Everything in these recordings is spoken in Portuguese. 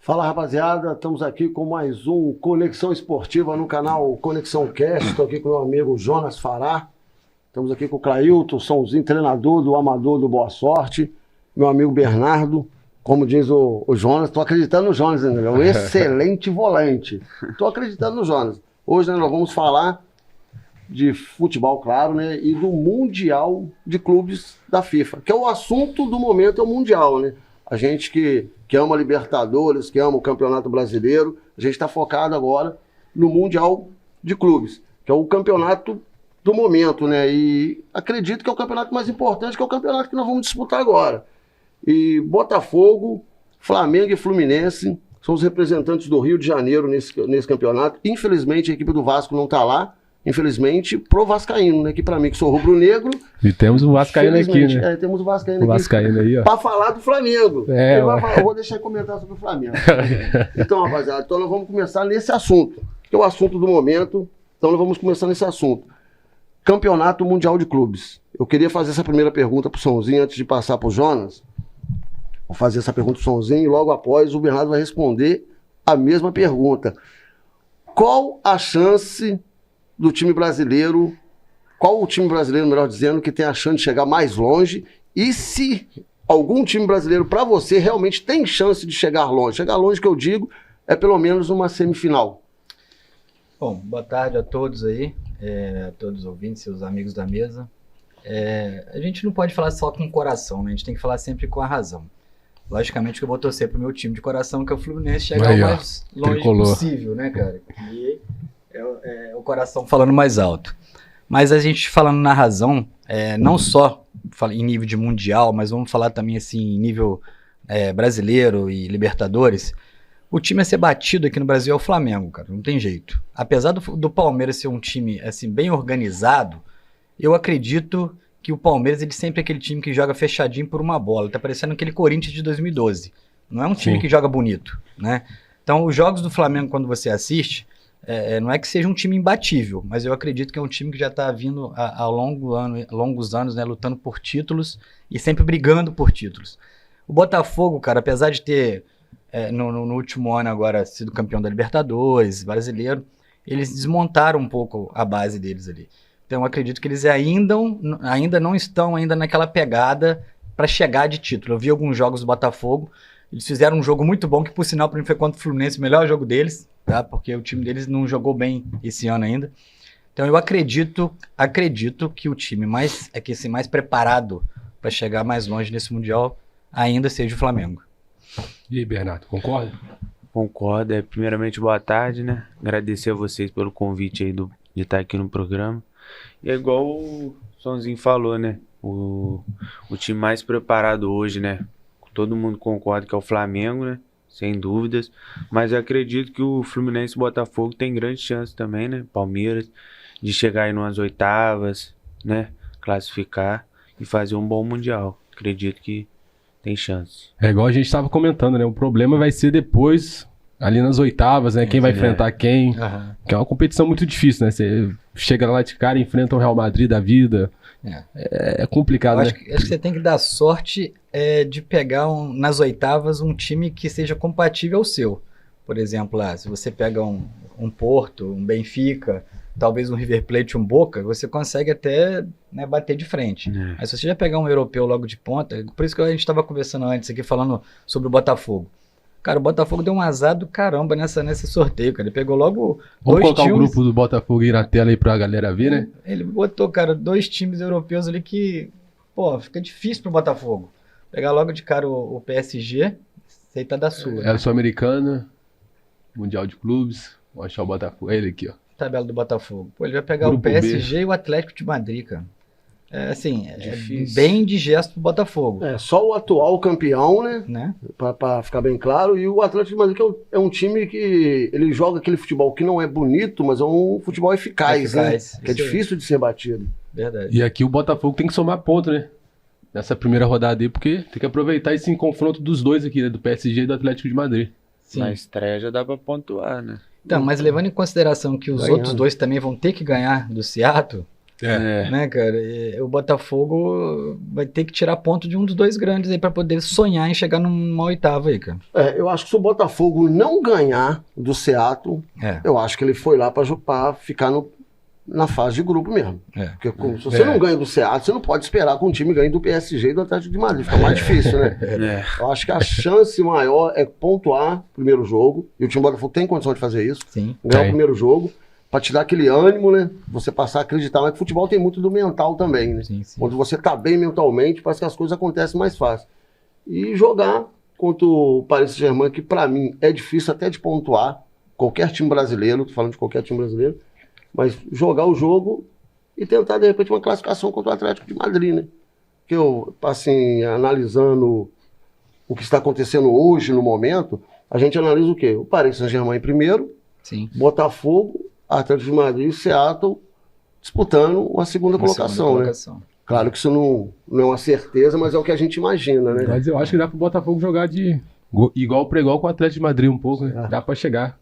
Fala, rapaziada, estamos aqui com mais um Conexão Esportiva no canal Conexão Cast. Estou aqui com o meu amigo Jonas Fará. Estamos aqui com o Clailton, Sonzinho, treinador do Amador do Boa Sorte. Meu amigo Bernardo, como diz o Jonas, estou acreditando no Jonas, né? É um excelente volante. Estou acreditando no Jonas. Hoje, né, nós vamos falar de futebol, claro, né? E do Mundial de Clubes da FIFA, que é o assunto do momento, é o Mundial, né? A gente que ama a Libertadores, que ama o Campeonato Brasileiro, a gente está focado agora no Mundial de Clubes, que é o campeonato do momento, né? E acredito que é o campeonato mais importante, que é o campeonato que nós vamos disputar agora. E Botafogo, Flamengo e Fluminense são os representantes do Rio de Janeiro nesse campeonato. Infelizmente, a equipe do Vasco não está lá. Infelizmente, pro Vascaíno, né? Que pra mim, que sou rubro-negro. E temos o Vascaíno aqui, né? É, temos o Vascaíno aqui. O Vascaíno aí, ó. Pra falar do Flamengo. Eu vou deixar ele comentar sobre o Flamengo. Então, rapaziada, então nós vamos começar nesse assunto, que é o assunto do momento. Então nós vamos começar nesse assunto. Campeonato Mundial de Clubes. Eu queria fazer essa primeira pergunta pro Sonzinho antes de passar pro Jonas. Vou fazer essa pergunta pro Sonzinho e logo após o Bernardo vai responder a mesma pergunta. Qual a chance do time brasileiro, qual o time brasileiro, melhor dizendo, que tem a chance de chegar mais longe, e se algum time brasileiro, para você, realmente tem chance de chegar longe? Chegar longe, que eu digo, é pelo menos uma semifinal. Bom, boa tarde a todos aí, a todos os ouvintes e os amigos da mesa. A gente não pode falar só com o coração, né? A gente tem que falar sempre com a razão. Logicamente que eu vou torcer pro meu time de coração, que é o Fluminense, chegar o mais longe possível, né, cara? E é o coração falando mais alto. Mas a gente falando na razão, não só em nível de mundial, mas vamos falar também assim em nível brasileiro e Libertadores, o time a ser batido aqui no Brasil é o Flamengo, cara, não tem jeito. Apesar do Palmeiras ser um time assim, bem organizado, eu acredito que o Palmeiras ele sempre é aquele time que joga fechadinho por uma bola. Tá parecendo aquele Corinthians de 2012. Não é um time que joga bonito, né? Então os jogos do Flamengo, quando você assiste, não é que seja um time imbatível, mas eu acredito que é um time que já está vindo há longos anos, né, lutando por títulos e sempre brigando por títulos. O Botafogo, cara, apesar de ter no último ano agora sido campeão da Libertadores, brasileiro, eles desmontaram um pouco a base deles ali. Então eu acredito que eles ainda não estão naquela pegada para chegar de título. Eu vi alguns jogos do Botafogo, eles fizeram um jogo muito bom, que por sinal para mim foi contra o Fluminense, o melhor jogo deles, tá? Porque o time deles não jogou bem esse ano ainda. Então eu acredito que o time mais preparado para chegar mais longe nesse Mundial ainda seja o Flamengo. E aí, Bernardo, concorda? Concordo. Primeiramente, boa tarde, né? Agradecer a vocês pelo convite aí de estar aqui no programa. E é igual o Sonzinho falou, né? O time mais preparado hoje, né? Todo mundo concorda que é o Flamengo, né? Sem dúvidas. Mas eu acredito que o Fluminense e o Botafogo tem grande chance também, né? Palmeiras, de chegar aí numas oitavas, né? Classificar e fazer um bom Mundial. Acredito que tem chance. É igual a gente estava comentando, né? O problema vai ser depois, ali nas oitavas, né? Quem vai enfrentar quem. Uhum. Que é uma competição muito difícil, né? Você chega lá de cara e enfrenta o Real Madrid da vida. É complicado, né? Acho que você tem que dar sorte de pegar nas oitavas um time que seja compatível ao seu. Por exemplo, se você pega um Porto, um Benfica, talvez um River Plate, um Boca, você consegue até, né, bater de frente. Mas se você já pegar um europeu logo de ponta, por isso que a gente estava conversando antes aqui, falando sobre o Botafogo. Cara, o Botafogo deu um azar do caramba nesse sorteio, cara. Ele pegou logo Vamos colocar times. O grupo do Botafogo aí na tela aí pra galera ver, né? Ele botou, cara, 2 times europeus ali que, fica difícil pro Botafogo. Pegar logo de cara o PSG, aceitar da sua. É a Sul-Americana, Mundial de Clubes, vou achar o Botafogo. Ele aqui, ó. Tabela do Botafogo. Pô, ele vai pegar grupo o PSG B. E o Atlético de Madrid, cara. Bem indigesto pro Botafogo. Só o atual campeão, né? Pra ficar bem claro. E o Atlético de Madrid que é um time que ele joga aquele futebol que não é bonito, mas é um futebol eficaz, né? Que é difícil de ser batido. Verdade. E aqui o Botafogo tem que somar ponto, né? Nessa primeira rodada aí, porque tem que aproveitar esse confronto dos dois aqui, né? Do PSG e do Atlético de Madrid. Sim. Na estreia já dá pra pontuar, né? Então, mas levando em consideração que os outros dois também vão ter que ganhar do Seattle, Né, cara? E o Botafogo vai ter que tirar ponto de um dos dois grandes aí pra poder sonhar em chegar numa oitava aí, cara. Eu acho que se o Botafogo não ganhar do Seattle, eu acho que ele foi lá pra ficar na fase de grupo mesmo. Porque se você não ganha do Seattle, você não pode esperar que um time ganhe do PSG e do Atlético de Madrid. Fica mais difícil, né? Eu acho que a chance maior é pontuar o primeiro jogo, e o time do Botafogo tem condição de fazer isso. Sim. Ganhar o primeiro jogo, pra te dar aquele ânimo, né? Você passar a acreditar. Mas futebol tem muito do mental também, né? Sim. Quando você tá bem mentalmente, parece que as coisas acontecem mais fácil. E jogar contra o Paris Saint-Germain, que pra mim é difícil até de pontuar. Qualquer time brasileiro, tô falando de qualquer time brasileiro. Mas jogar o jogo e tentar, de repente, uma classificação contra o Atlético de Madrid, né? Que eu, assim, analisando o que está acontecendo hoje, no momento, a gente analisa o quê? O Paris Saint-Germain em primeiro, Sim. Botafogo, Atlético de Madrid e Seattle disputando uma segunda colocação, né? Claro que isso não é uma certeza, mas é o que a gente imagina, né? Mas eu acho que dá pro Botafogo jogar de igual para igual com o Atlético de Madrid um pouco, né? Dá pra chegar.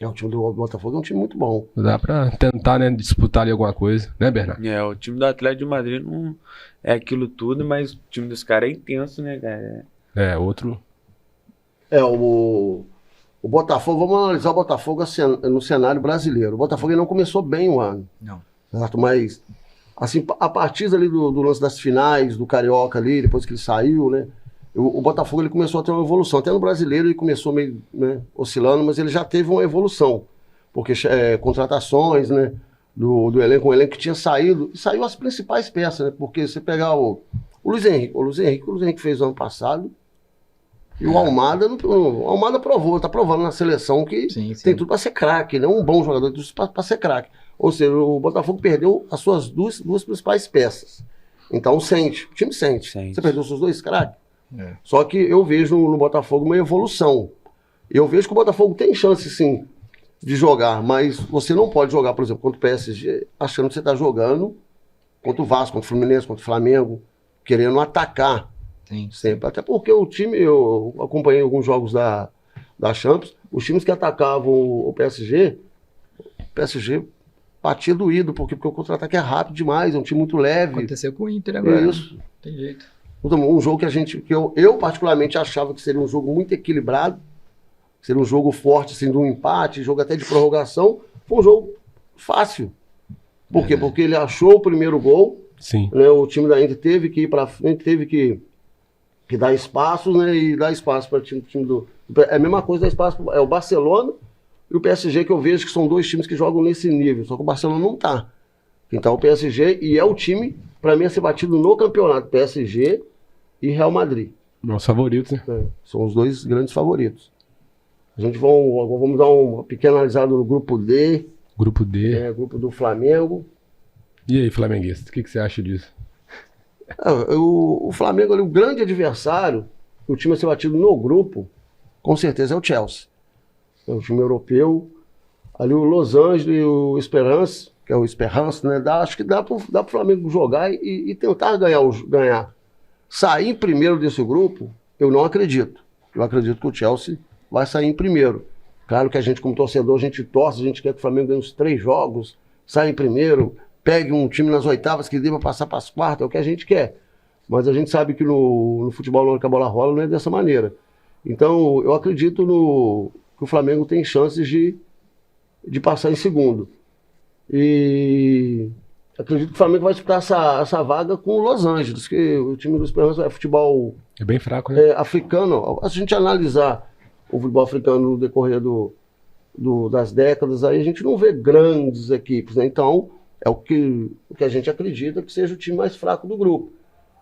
O time do Botafogo é um time muito bom. Dá pra tentar, né, disputar ali alguma coisa, né, Bernardo? O time do Atlético de Madrid não é aquilo tudo, mas o time dos caras é intenso, né, cara? Outro... O Botafogo, vamos analisar o Botafogo no cenário brasileiro. O Botafogo não começou bem o ano. Não. Certo? Mas, assim, a partir ali do lance das finais, do Carioca ali, depois que ele saiu, né? O Botafogo ele começou a ter uma evolução. Até no brasileiro ele começou meio, né, oscilando, mas ele já teve uma evolução. Porque contratações, né, do elenco, um elenco que tinha saído, e saiu as principais peças, né? Porque você pegar o Luiz Henrique fez o ano passado, e o Almada, o Almada tá provando na seleção que tem tudo para ser craque, né? Um bom jogador, tem tudo para ser craque. Ou seja, o Botafogo perdeu as suas duas principais peças. Então o time sente. Você perdeu os seus dois craques. Só que eu vejo no Botafogo uma evolução. Eu vejo que o Botafogo tem chance, sim, de jogar, mas você não pode jogar, por exemplo, contra o PSG, achando que você está jogando contra o Vasco, contra o Fluminense, contra o Flamengo, querendo atacar. Sempre. Até porque o time, eu acompanhei alguns jogos da Champions, os times que atacavam o PSG batia doído, porque o contra-ataque é rápido demais, é um time muito leve. Aconteceu com o Inter agora. Isso. Tem jeito. Um jogo que eu particularmente achava que seria um jogo muito equilibrado, seria um jogo forte, assim, de um empate, jogo até de prorrogação, foi um jogo fácil. Por quê? Porque ele achou o primeiro gol, né, o time da Inter teve que ir para frente, teve que dar espaço, né, e dar espaço para o time do... É a mesma coisa, dar espaço, o Barcelona e o PSG, que eu vejo que são dois times que jogam nesse nível, só que o Barcelona não tá. Então o PSG, e é o time, para mim, a ser batido no campeonato, PSG e Real Madrid. Meus favoritos, né? São os dois grandes favoritos. A gente vamos dar uma pequena analisada no grupo D. Grupo D. Grupo do Flamengo. E aí, flamenguista, o que você acha disso? O Flamengo, ali, o grande adversário, o time a ser batido no grupo, com certeza é o Chelsea. É o time europeu. Ali o Los Angeles e o Esperance, que é o Esperance, né? Acho que dá pro Flamengo jogar e tentar ganhar. Sair em primeiro desse grupo, eu não acredito. Eu acredito que o Chelsea vai sair em primeiro. Claro que a gente, como torcedor, a gente torce, a gente quer que o Flamengo ganhe uns 3 jogos, saia em primeiro, pegue um time nas oitavas que deva passar para as quartas, é o que a gente quer. Mas a gente sabe que no futebol, na hora que a bola rola, não é dessa maneira. Então, eu acredito que o Flamengo tem chances de passar em segundo. E acredito que o Flamengo vai disputar essa vaga com o Los Angeles, que o time do Esperança é futebol... É bem fraco, né? Africano. Se a gente analisar o futebol africano no decorrer das décadas, aí a gente não vê grandes equipes, né? Então, é o que a gente acredita que seja o time mais fraco do grupo.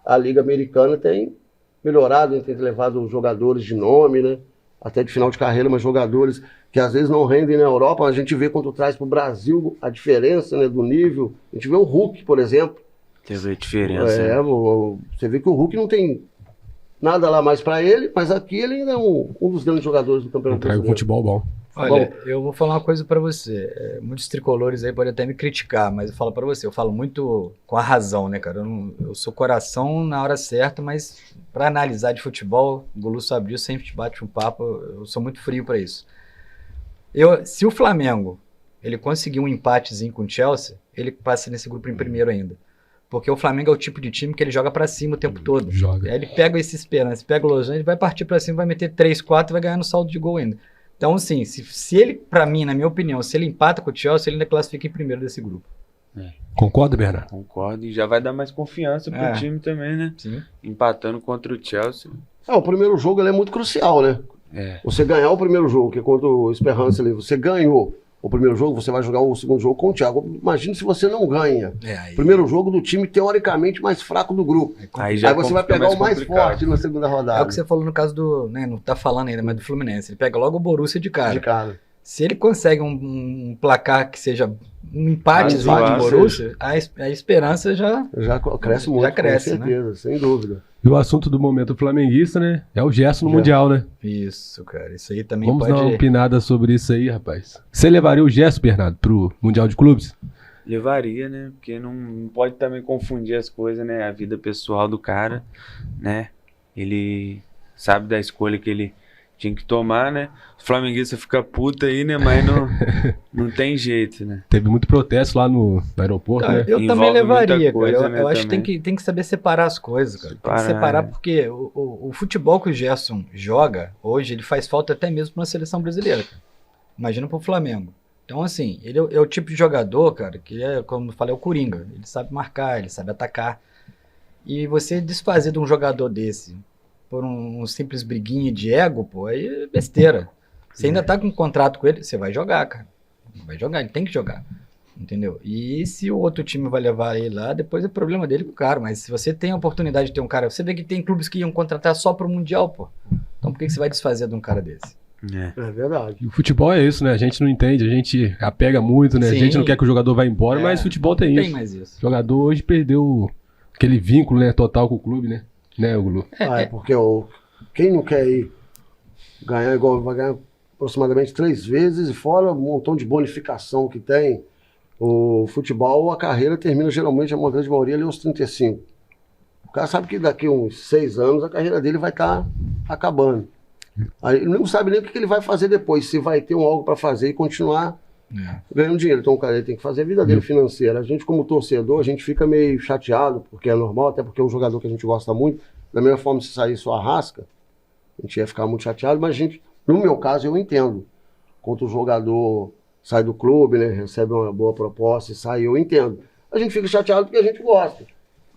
A Liga Americana tem melhorado, tem levado jogadores de nome, né? Até de final de carreira, mas jogadores que às vezes não rendem na Europa. A gente vê quando traz para o Brasil a diferença, né, do nível. A gente vê o Hulk, por exemplo. Teve a diferença. Você vê que o Hulk não tem nada lá mais para ele, mas aqui ele ainda é um dos grandes jogadores do Campeonato Brasileiro. Traga futebol bom. Olha, eu vou falar uma coisa pra você. Muitos tricolores aí podem até me criticar, mas eu falo pra você, eu falo muito com a razão, né, cara? Eu sou coração na hora certa, mas pra analisar de futebol, o Golu sabe disso, sempre te bate um papo, eu sou muito frio pra isso. Se o Flamengo ele conseguir um empatezinho com o Chelsea, ele passa nesse grupo em primeiro ainda. Porque o Flamengo é o tipo de time que ele joga pra cima o tempo todo. Joga. Aí ele pega esse Esperança, pega o Los Angeles, vai partir pra cima, vai meter 3, 4 e vai ganhar no saldo de gol ainda. Então, assim, se ele, pra mim, na minha opinião, se ele empata com o Chelsea, ele ainda classifica em primeiro desse grupo. Concorda, Bernardo? Concordo, e já vai dar mais confiança pro time também, né? Sim. Empatando contra o Chelsea. O primeiro jogo ele é muito crucial, né? Você ganhar o primeiro jogo, que é contra o Esperança ali, você ganhou o primeiro jogo, você vai jogar o segundo jogo com o Thiago. Imagina se você não ganha. Aí... Primeiro jogo do time teoricamente mais fraco do grupo. Aí você vai pegar o mais forte na segunda rodada. É o que você falou no caso do... Né, não tá falando ainda, mas do Fluminense. Ele pega logo o Borussia de cara. De cara. Se ele consegue um placar que seja um empatezinho de Borussia, a esperança já cresce muito, já cresce, com certeza, né? Sem dúvida. E o assunto do momento flamenguista, né? É o Gerson no Mundial, né? Isso, cara. Isso aí também Vamos pode... dar uma opinada sobre isso aí, rapaz. Você levaria o Gerson, Bernardo, pro Mundial de Clubes? Levaria, né? Porque não pode também confundir as coisas, né? A vida pessoal do cara, né? Ele sabe da escolha que ele tinha que tomar, né? O flamenguista fica puta aí, né? Mas não tem jeito, né? Teve muito protesto lá no aeroporto, né? Eu Envolve também levaria, coisa, cara. né, Eu acho também. que tem que saber separar as coisas, cara. Tem que separar porque o futebol que o Gerson joga hoje, ele faz falta até mesmo para uma seleção brasileira, cara. Imagina pro Flamengo. Então, assim, ele é o tipo de jogador, cara, que é, como eu falei, é o Coringa. Ele sabe marcar, ele sabe atacar. E você desfazer de um jogador desse por um simples briguinha de ego, pô, aí é besteira. Você ainda tá com um contrato com ele, você vai jogar, cara. Vai jogar, ele tem que jogar. Entendeu? E se o outro time vai levar ele lá, depois é problema dele com o cara. Mas se você tem a oportunidade de ter um cara... Você vê que tem clubes que iam contratar só pro Mundial, pô. Então por que você vai desfazer de um cara desse? É verdade. E o futebol é isso, né? A gente não entende, a gente apega muito, né? Sim. A gente não quer que o jogador vá embora, mas futebol tem Não isso. tem mais isso. O jogador hoje perdeu aquele vínculo, né, total com o clube, né? Né, Gulu? Porque quem não quer ir ganhar igual vai ganhar aproximadamente 3 vezes, e fora um montão de bonificação que tem. O futebol, a carreira termina geralmente, a uma grande maioria, ali aos 35. O cara sabe que daqui a uns 6 anos a carreira dele vai estar acabando. Aí ele não sabe nem o que ele vai fazer depois, se vai ter algo para fazer e continuar ganhando dinheiro. Então o cara ele tem que fazer a vida dele financeira. A gente, como torcedor, a gente fica meio chateado, porque é normal, até porque é um jogador que a gente gosta muito. Da mesma forma, se sair só Arrasca, a gente ia ficar muito chateado, mas a gente, no meu caso, eu entendo. Quando o jogador sai do clube, né, recebe uma boa proposta e sai, eu entendo. A gente fica chateado porque a gente gosta.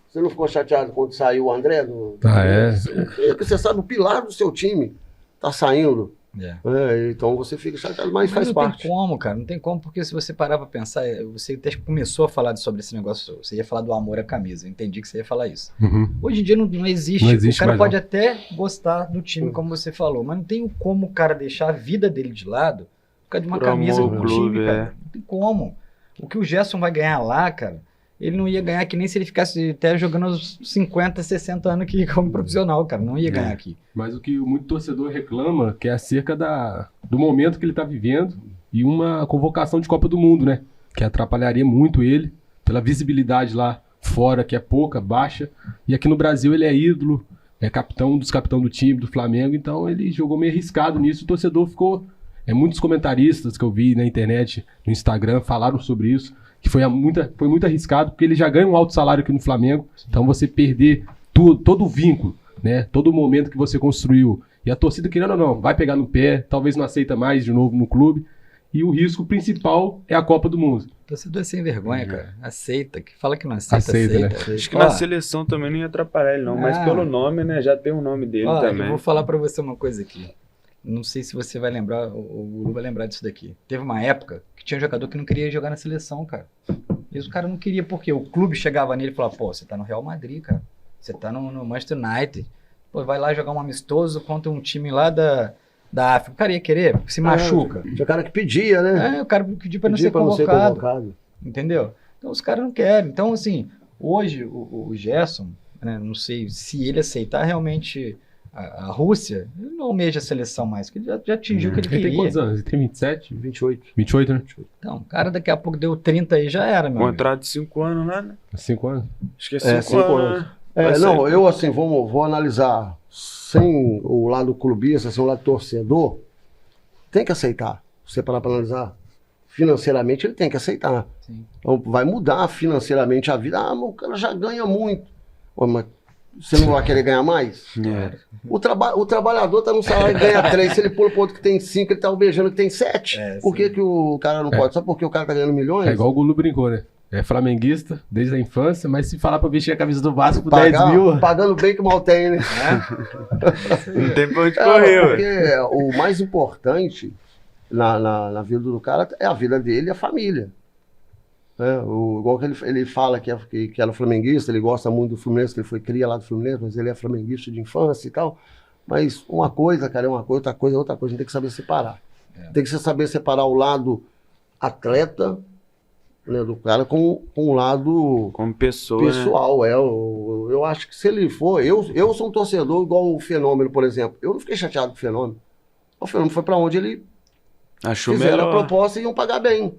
Você não ficou chateado quando saiu o André? Porque você sabe, o pilar do seu time tá saindo. Então você fica chateado, mas faz parte. Não tem como, cara. Não tem como, porque se você parar pra pensar, você até começou a falar sobre esse negócio, você ia falar do amor à camisa. Eu entendi que você ia falar isso. Hoje em dia não existe. O cara pode até gostar do time, como você falou, mas não tem como o cara deixar a vida dele de lado por causa de uma camisa do time, cara. Não tem como. O que o Gerson vai ganhar lá, cara, ele não ia ganhar que nem se ele ficasse até jogando aos 50, 60 anos aqui como profissional, cara. Não ia ganhar aqui. Mas o que muito torcedor reclama que é acerca do momento que ele tá vivendo e uma convocação de Copa do Mundo, né? Que atrapalharia muito ele pela visibilidade lá fora, que é pouca, baixa. E aqui no Brasil ele é ídolo, é capitão do time, do Flamengo. Então ele jogou meio arriscado nisso. O torcedor ficou... muitos comentaristas que eu vi na internet, no Instagram, falaram sobre isso. Que foi muito arriscado, porque ele já ganha um alto salário aqui no Flamengo. Então você perder todo o vínculo, né? Todo o momento que você construiu. E a torcida, querendo ou não, vai pegar no pé, talvez não aceita mais de novo no clube. E o risco principal é a Copa do Mundo. O torcedor é sem vergonha, cara. Aceita. Que fala que não aceita. Né? Acho que na seleção também não ia atrapalhar ele, não. Mas pelo nome, né? Já tem o nome dele também. Eu vou falar pra você uma coisa aqui. Não sei se você vai lembrar, o Guru vai lembrar disso daqui. Teve uma época que tinha um jogador que não queria jogar na seleção, cara. E o cara não queria, porque o clube chegava nele e falava, pô, você tá no Real Madrid, cara. Você tá no Manchester United. Pô, vai lá jogar um amistoso contra um time lá da África. O cara ia querer, se machuca. Tinha cara que pedia, né? O cara pediu pra não ser convocado. Entendeu? Então os caras não querem. Então, assim, hoje o Gerson, né, não sei se ele aceitar realmente... A Rússia, ele não almeja a seleção mais, porque ele já atingiu o que ele queria. Ele tem quantos anos? Ele tem 27? 28. 28, né? Então, o cara daqui a pouco deu 30 aí, já era, meu Contrato de 5 anos lá, né? 5 anos? Acho que é 5 anos. Eu assim, vou analisar sem o lado clubista, sem o lado torcedor, tem que aceitar. Você parar para analisar, financeiramente ele tem que aceitar. Sim. Então vai mudar financeiramente a vida. Ah, mas o cara já ganha muito. Pô, mas você não vai querer ganhar mais? É. O trabalhador tá no salário e ganha 3. Se ele pula pro outro que tem 5, ele tá almejando que tem 7. Por que o cara não pode? Só porque o cara tá ganhando milhões? É igual o Gulu brincou, né? É flamenguista desde a infância, mas se falar pra vestir a camisa do Vasco por 10 mil... Pagando bem que mal tem, né? Não tem pra onde correr, porque o mais importante na vida do cara é a vida dele e a família. Igual que ele fala que era flamenguista, ele gosta muito do Fluminense, que ele foi cria lá do Fluminense, mas ele é flamenguista de infância e tal. Mas uma coisa, cara, é uma coisa, outra coisa é outra coisa. A gente tem que saber separar. Tem que saber separar o lado atleta, né, do cara com o lado como pessoa, pessoal. né? Eu acho que se ele for... Eu sou um torcedor igual o Fenômeno, por exemplo. Eu não fiquei chateado com o Fenômeno. O Fenômeno foi pra onde ele Achou fizeram melhor. a proposta e iam pagar bem.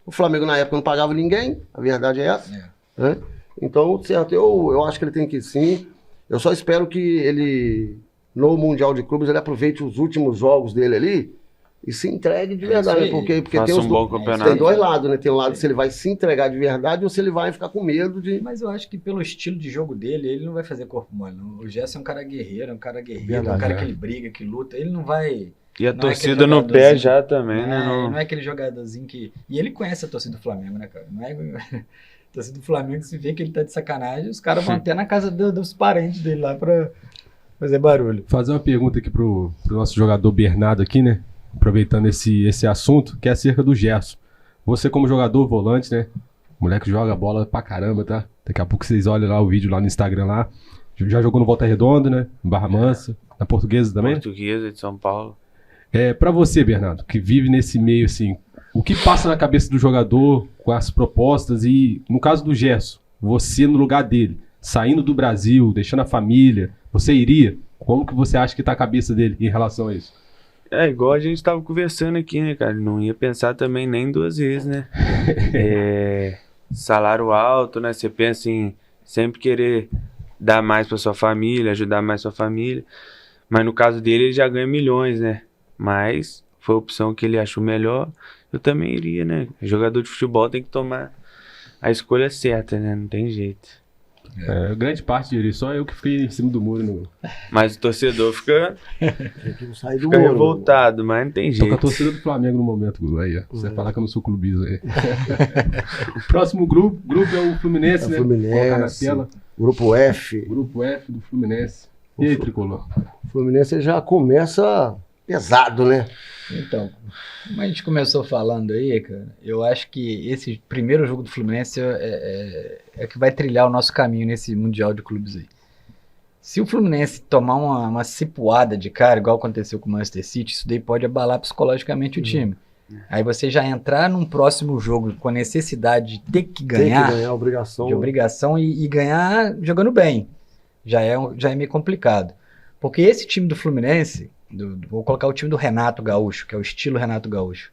O Flamengo na época não pagava ninguém, a verdade é essa. Né? Então, certo, eu acho que ele tem que ir sim. Eu só espero que ele, no Mundial de Clubes, ele aproveite os últimos jogos dele ali e se entregue de verdade. Né? Porque tem, bom campeonato. Tem dois lados, né? Tem um lado se ele vai se entregar de verdade ou se ele vai ficar com medo de... Mas eu acho que pelo estilo de jogo dele, ele não vai fazer corpo mole. Não. O Gerson é um cara guerreiro, é um cara Verdade, um cara que ele briga, que luta. Ele não vai... E a não torcida é no pé já também, né? Não é aquele jogadorzinho que... E ele conhece a torcida do Flamengo, né, cara? Não é... A torcida do Flamengo, se vê que ele tá de sacanagem, os caras vão até na casa dos parentes dele lá pra fazer barulho. Fazer uma pergunta aqui pro nosso jogador Bernardo aqui, né? Aproveitando esse assunto, que é acerca do Gerson. Você como jogador, volante, né? O moleque joga bola pra caramba, tá? Daqui a pouco vocês olham lá o vídeo lá no Instagram lá. Já jogou no Volta Redonda, né? Em Barra Mansa. Na Portuguesa também? Portuguesa de São Paulo. Pra você, Bernardo, que vive nesse meio assim, o que passa na cabeça do jogador com as propostas e, no caso do Gerson, você no lugar dele, saindo do Brasil, deixando a família, você iria? Como que você acha que tá a cabeça dele em relação a isso? É igual a gente tava conversando aqui, né, cara? Não ia pensar também nem 2 vezes, né? Salário alto, né? Você pensa em sempre querer dar mais pra sua família, ajudar mais sua família. Mas no caso dele, ele já ganha milhões, né? Mas foi a opção que ele achou melhor. Eu também iria, né? Jogador de futebol tem que tomar a escolha certa, né? Não tem jeito. Grande parte diria, só eu que fiquei em cima do muro. Mas o torcedor fica Sair do revoltado, mas não tem Tô com a jeito. torcida do Flamengo no momento, Gulu. Aí, ó. Você falar que eu não sou clubista aí. O próximo grupo é o Fluminense, né? Fluminense, Vou colocar na tela. Grupo F. Grupo F do Fluminense. E aí, Tricolor? O Fluminense já começa pesado, né? Então, como a gente começou falando aí, cara, eu acho que esse primeiro jogo do Fluminense é que vai trilhar o nosso caminho nesse Mundial de Clubes aí. Se o Fluminense tomar uma cipuada de cara, igual aconteceu com o Manchester City, isso daí pode abalar psicologicamente o time. Aí você já entrar num próximo jogo com a necessidade de ter que ganhar, obrigação e ganhar jogando bem. Já é meio complicado. Porque esse time do Fluminense, vou colocar o time do Renato Gaúcho, que é o estilo Renato Gaúcho.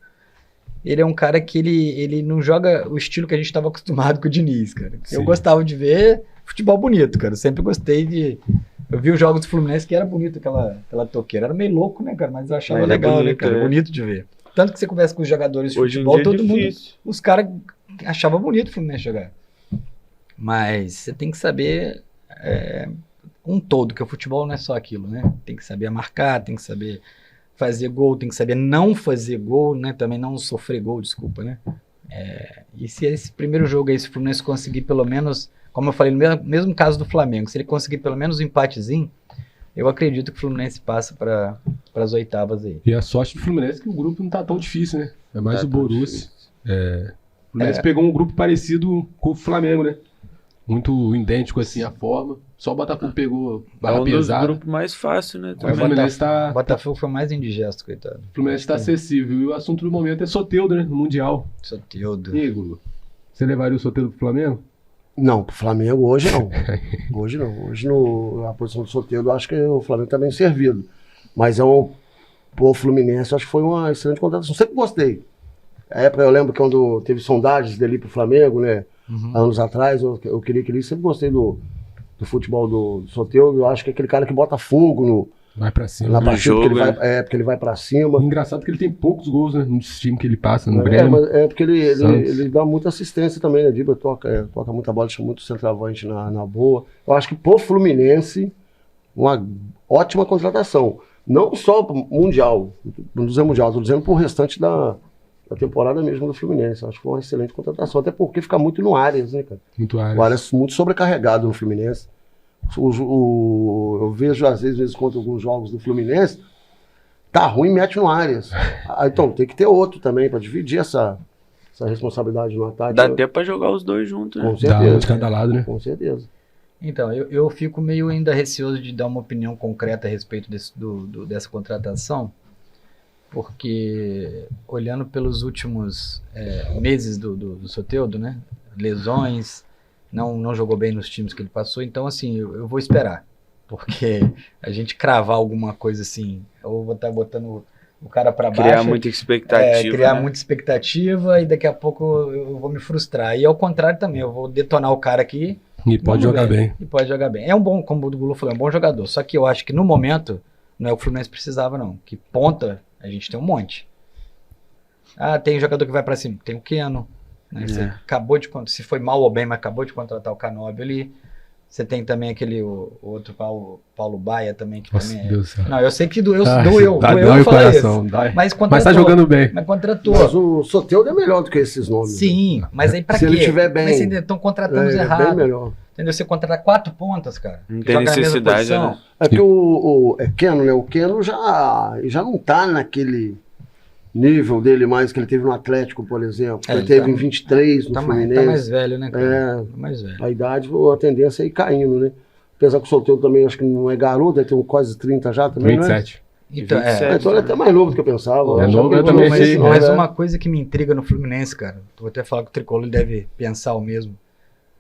Ele é um cara que ele não joga o estilo que a gente estava acostumado com o Diniz, cara. Sim. Eu gostava de ver futebol bonito, cara. Eu sempre gostei de... Eu vi os jogos do Fluminense que era bonito aquela toqueira. Era meio louco, né, cara? Mas eu achava legal, bonito, né, cara? Bonito de ver. Tanto que você conversa com os jogadores de futebol, todo mundo... Os caras achavam bonito o Fluminense jogar. Mas você tem que saber... um todo, que o futebol não é só aquilo, né? Tem que saber marcar, tem que saber fazer gol, tem que saber não fazer gol, né? Também não sofrer gol, desculpa, né? E se esse primeiro jogo aí, se o Fluminense conseguir pelo menos, como eu falei, no mesmo caso do Flamengo, se ele conseguir pelo menos um empatezinho, eu acredito que o Fluminense passa para as oitavas aí. E a sorte do Fluminense é que o grupo não tá tão difícil, né? É mais o Borussia. O Fluminense pegou um grupo parecido com o Flamengo, né? Muito idêntico assim a forma. Só o Botafogo pegou barra pesada. É um dos grupos mais fácil, né? O Fluminense tá... Botafogo foi mais indigesto, coitado. O Fluminense tá acessível. E o assunto do momento é Soteldo, né? No Mundial. Soteldo. Igor, você levaria o Soteldo pro Flamengo? Não, pro Flamengo hoje não. Hoje não. Hoje a posição do Soteldo, eu acho que o Flamengo tá bem servido. Mas pro Fluminense, eu acho que foi uma excelente contratação. Sempre gostei. Na época eu lembro que quando teve sondagens dele pro Flamengo, né? Anos atrás, eu queria que ele sempre gostei do futebol do Soteldo. Eu acho que é aquele cara que bota fogo Vai pra cima. Na No partida, jogo, porque ele vai pra cima. Engraçado que ele tem poucos gols, né? No time que ele passa, no É, Grêmio. mas é porque ele Santos. dá muita assistência também, né? Dibra toca muita bola, deixa muito centroavante na boa. Eu acho que pro Fluminense, uma ótima contratação. Não só pro Mundial, não dizendo Mundial, estou dizendo pro restante da temporada mesmo do Fluminense. Eu acho que foi uma excelente contratação, até porque fica muito no Arias, né, cara? Muito O área. Arias muito sobrecarregado no Fluminense. Eu vejo às vezes contra alguns jogos do Fluminense, tá ruim, mete no Arias. Então tem que ter outro também para dividir essa responsabilidade no ataque. Dá até pra jogar os dois juntos, né? Com Dá certeza. um de cada lado, né? Com certeza. Então, eu fico meio ainda receoso de dar uma opinião concreta a respeito dessa contratação, porque olhando pelos últimos meses do Soteldo, né? Lesões, não jogou bem nos times que ele passou, então assim, eu vou esperar, porque a gente cravar alguma coisa assim, eu vou estar botando o cara para baixo, Criar muita expectativa. criar né? muita expectativa e daqui a pouco eu vou me frustrar. E ao contrário também, eu vou detonar o cara aqui. E pode Vamos jogar ver. bem. E pode jogar bem. É um bom, como o Gulu falou, é um bom jogador. Só que eu acho que no momento, não é o que o Fluminense precisava, não. Que ponta, a gente tem um monte. Ah, tem jogador que vai pra cima. Tem o Keno. Né? Você acabou de se foi mal ou bem, mas acabou de contratar o Canóbio ali. Você tem também aquele o outro Paulo Baia também, que Nossa, também é. Deus do céu. Não, eu sei que doeu Dói eu o falar coração. isso. Dói. Mas Mas tá jogando bem. Mas contratou. Mas o Soteldo é melhor do que esses nomes. Sim, mas aí pra Se quê? ele tiver bem. Mas vocês estão contratando Ele é errado. bem melhor. Entendeu? Você contratar 4 pontas, cara. Não que tem joga na mesma necessidade, posição. né? É que o Keno, né? O Keno já não tá naquele nível dele mais que ele teve no Atlético, por exemplo. É, ele ele teve tá- em 23 no Tá Fluminense. mais velho, né, cara? É. Tá mais velho. A idade, a tendência é ir caindo, né? Apesar que o Soteldo também, acho que não é garoto, deve ter quase 30 já também, né? 27. Então, 27. Então ele é até mais novo do que eu pensava. É Eu novo, achava eu que ele também tinha achei. 29, mas né? uma coisa que me intriga no Fluminense, cara, vou até falar que o Tricolor deve pensar o mesmo.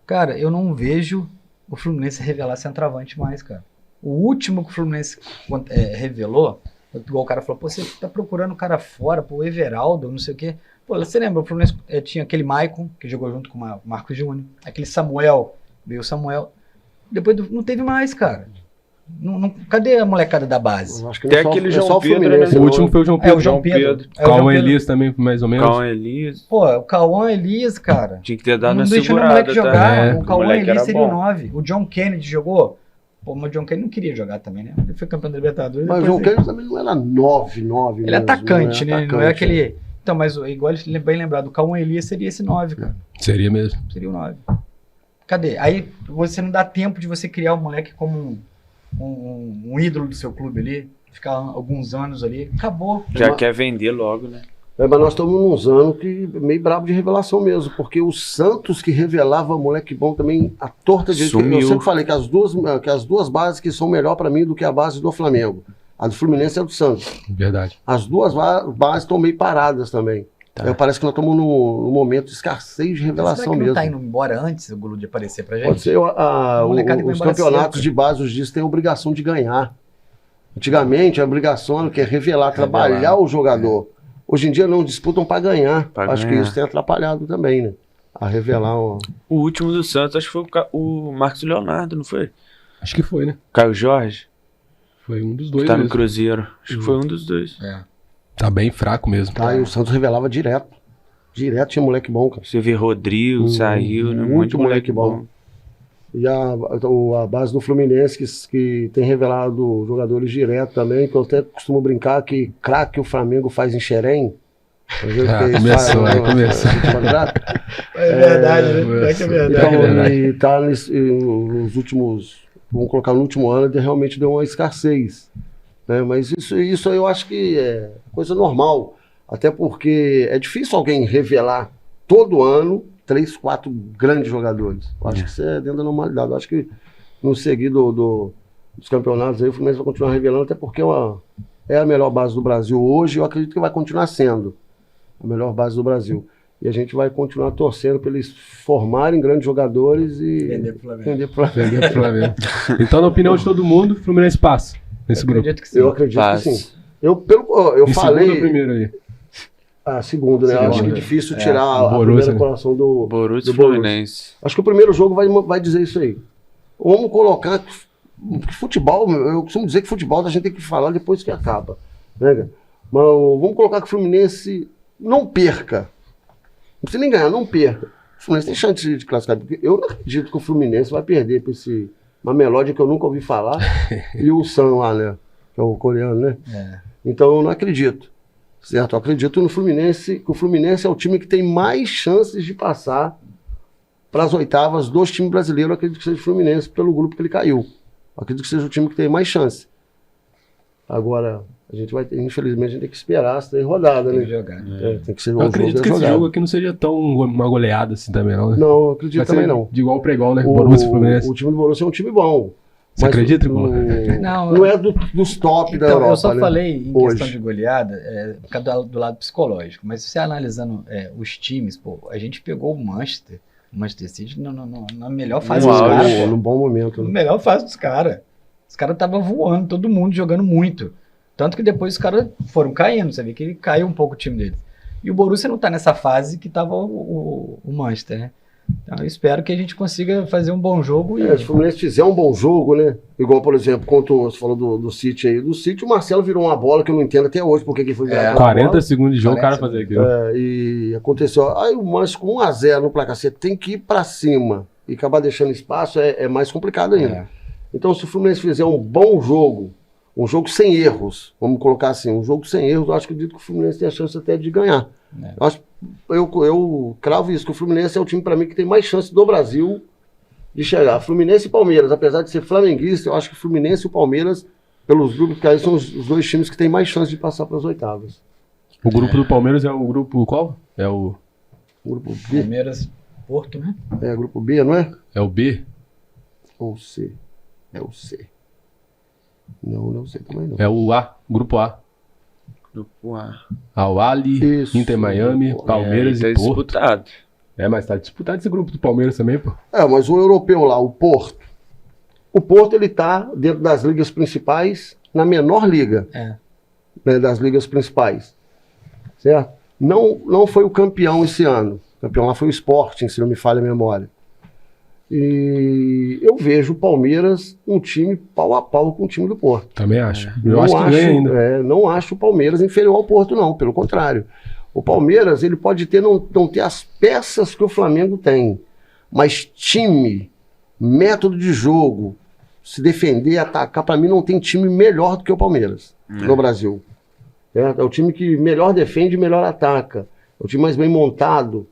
Cara, eu não vejo o Fluminense revelar centroavante mais, cara. O último que o Fluminense revelou, igual o cara falou, pô, você tá procurando o cara fora, pô, o Everaldo, não sei o quê. Pô, você lembra, o Fluminense tinha aquele Maicon, que jogou junto com o Marcos Júnior, aquele Samuel, veio o Samuel, depois não teve mais, cara. Cadê a molecada da base? Eu acho que Tem não é aquele só João o Pedro, Fluminense, né? O não. último foi o João É, Pedro. o João Pedro. É, o João Cauã Pedro. Elias também, mais ou menos. Cauã Elias. Pô, o Cauã Elias, cara. Tinha que ter dado Não uma deixou o segurada, moleque jogar. É, O Cauã moleque Elias era seria o bom. 9. O John Kennedy jogou. Pô, mas o John Kennedy não queria jogar também, né? Ele foi campeão da Libertadores. Mas o depois João Kennedy também não era 9 Ele é mesmo, atacante, né? Não é atacante, aquele. Então, mas igual ele bem lembrado, o Cauã Elias seria esse 9, cara. Seria mesmo. Seria o 9. Cadê? Aí você não dá tempo de você criar o moleque como um ídolo do seu clube ali, ficar alguns anos ali. Acabou. Já quer vender logo, né? É, mas nós estamos uns anos que meio brabo de revelação mesmo, porque o Santos que revelava moleque bom também, a torta de... Sumiu. Eu sempre falei que as duas bases que são melhor para mim do que a base do Flamengo. A do Fluminense é a do Santos. Verdade. As duas bases estão meio paradas também. Tá. Parece que nós estamos num momento de escassez de revelação Será que mesmo. não tá indo embora antes o Gulu de aparecer pra gente? Pode ser. molecada que vai Os embora campeonatos cedo. de base hoje dias têm a obrigação de ganhar. Antigamente a obrigação era revelar, trabalhar o jogador. Hoje em dia não disputam para ganhar. Pra Acho ganhar. que isso tem atrapalhado também, né? A revelar. O último do Santos, acho que foi o Marcos Leonardo, não foi? Acho que foi, né? Caio Jorge, Foi um dos que dois tá no mesmo. Cruzeiro. Acho que foi um dos dois. É. Tá bem fraco mesmo. Tá, e o Santos revelava direto. Direto tinha moleque bom, cara. Você vê Rodrigo, saiu, né? Um monte muito de moleque moleque bom. E a base do Fluminense, que tem revelado jogadores direto também, que eu até costumo brincar que craque o Flamengo faz em Xerém. Começou. É verdade, né? É que é verdade. Então, e tá nos últimos, vamos colocar no último ano, ele realmente deu uma escassez. Né? Mas isso eu acho que é coisa normal. Até porque é difícil alguém revelar todo ano 3, 4 grandes jogadores. Eu acho que isso é dentro da normalidade. Eu acho que no seguido dos campeonatos aí, o Fluminense vai continuar revelando, até porque é a melhor base do Brasil hoje. Eu acredito que vai continuar sendo a melhor base do Brasil. E a gente vai continuar torcendo para eles formarem grandes jogadores e Vender pro Flamengo. vender pro Flamengo. Vender pro Flamengo. Então, na opinião de todo mundo, o Fluminense passa nesse grupo. Acredito que sim. Eu acredito Passa. que sim. Eu E falei. segundo ou primeiro aí? Segundo, né? Segundo, Acho que é né? difícil tirar a Borussia, primeira né? colocação do Borussia do e Fluminense. Acho que o primeiro jogo vai dizer isso aí. Vamos colocar Porque futebol, eu costumo dizer que futebol a gente tem que falar depois que acaba. Né, cara? Mas vamos colocar que o Fluminense não perca. Não precisa nem ganhar, não perca. O Fluminense tem chance de classificar. Porque eu não acredito que o Fluminense vai perder para esse Mamelodi que eu nunca ouvi falar. E o San lá, né? Que é o coreano, né? Então eu não acredito. Certo? Eu acredito no Fluminense, que o Fluminense é o time que tem mais chances de passar para as oitavas dos times brasileiros. Eu acredito que seja o Fluminense pelo grupo que ele caiu. Eu acredito que seja o time que tem mais chance. Agora, a gente vai ter, infelizmente, a gente tem que esperar essa rodada, né? Tem que jogar. Tem que ser Eu acredito que esse jogo aqui não seja tão uma goleada assim também, não, né? Não, eu acredito também não. De igual para igual, né? Borussia e Fluminense. O time do Borussia é um time bom. Você acredita, Não é dos top da Europa. Eu só falei em hoje. questão de goleada por causa do lado psicológico. Mas se você analisando os times, pô, a gente pegou o Manchester City na melhor fase dos caras. No bom momento. Na melhor fase dos caras. Os caras estavam voando, todo mundo jogando muito. Tanto que depois os caras foram caindo. Você vê que caiu um pouco o time deles. E o Borussia não tá nessa fase que tava o Manchester, né? Então eu espero que a gente consiga fazer um bom jogo. Se o Fluminense fizer um bom jogo, né? Igual, por exemplo, quando você falou do City aí. Do City, o Marcelo virou uma bola que eu não entendo até hoje porque que foi virar 40 segundos de jogo o cara fazer aquilo. E aconteceu. Aí o Manchester com 1-0 no placar, você tem que ir pra cima e acabar deixando espaço é mais complicado ainda. Então, se o Fluminense fizer um bom jogo, um jogo sem erros, vamos colocar assim, um jogo sem erros, eu acho que o Fluminense tem a chance até de ganhar. Eu cravo isso, que o Fluminense é o time para mim que tem mais chance do Brasil de chegar. Fluminense e Palmeiras, apesar de ser flamenguista, eu acho que o Fluminense e o Palmeiras, pelos grupos que aí são os dois times que têm mais chance de passar para as oitavas. O grupo do Palmeiras é o grupo qual? É o grupo B. Palmeiras, Porto, né? É grupo B, não é? É o B? Ou C? É o C. Não sei também não. É o A, grupo A. Grupo A. Al-Ahly, Inter Miami, Palmeiras e Porto. Disputado. Mas tá disputado esse grupo do Palmeiras também, pô. Mas o europeu lá, o Porto. O Porto, ele tá dentro das ligas principais, na menor liga. Né, das ligas principais. Certo? Não foi o campeão esse ano. O campeão lá foi o Sporting, se não me falha a memória. E eu vejo o Palmeiras um time pau a pau com o time do Porto. Também acho. Eu acho que ganha ainda. Não acho o Palmeiras inferior ao Porto, não. Pelo contrário. O Palmeiras, ele pode não ter as peças que o Flamengo tem. Mas time, método de jogo, se defender, atacar, para mim não tem time melhor do que o Palmeiras no Brasil. É o time que melhor defende e melhor ataca. É o time mais bem montado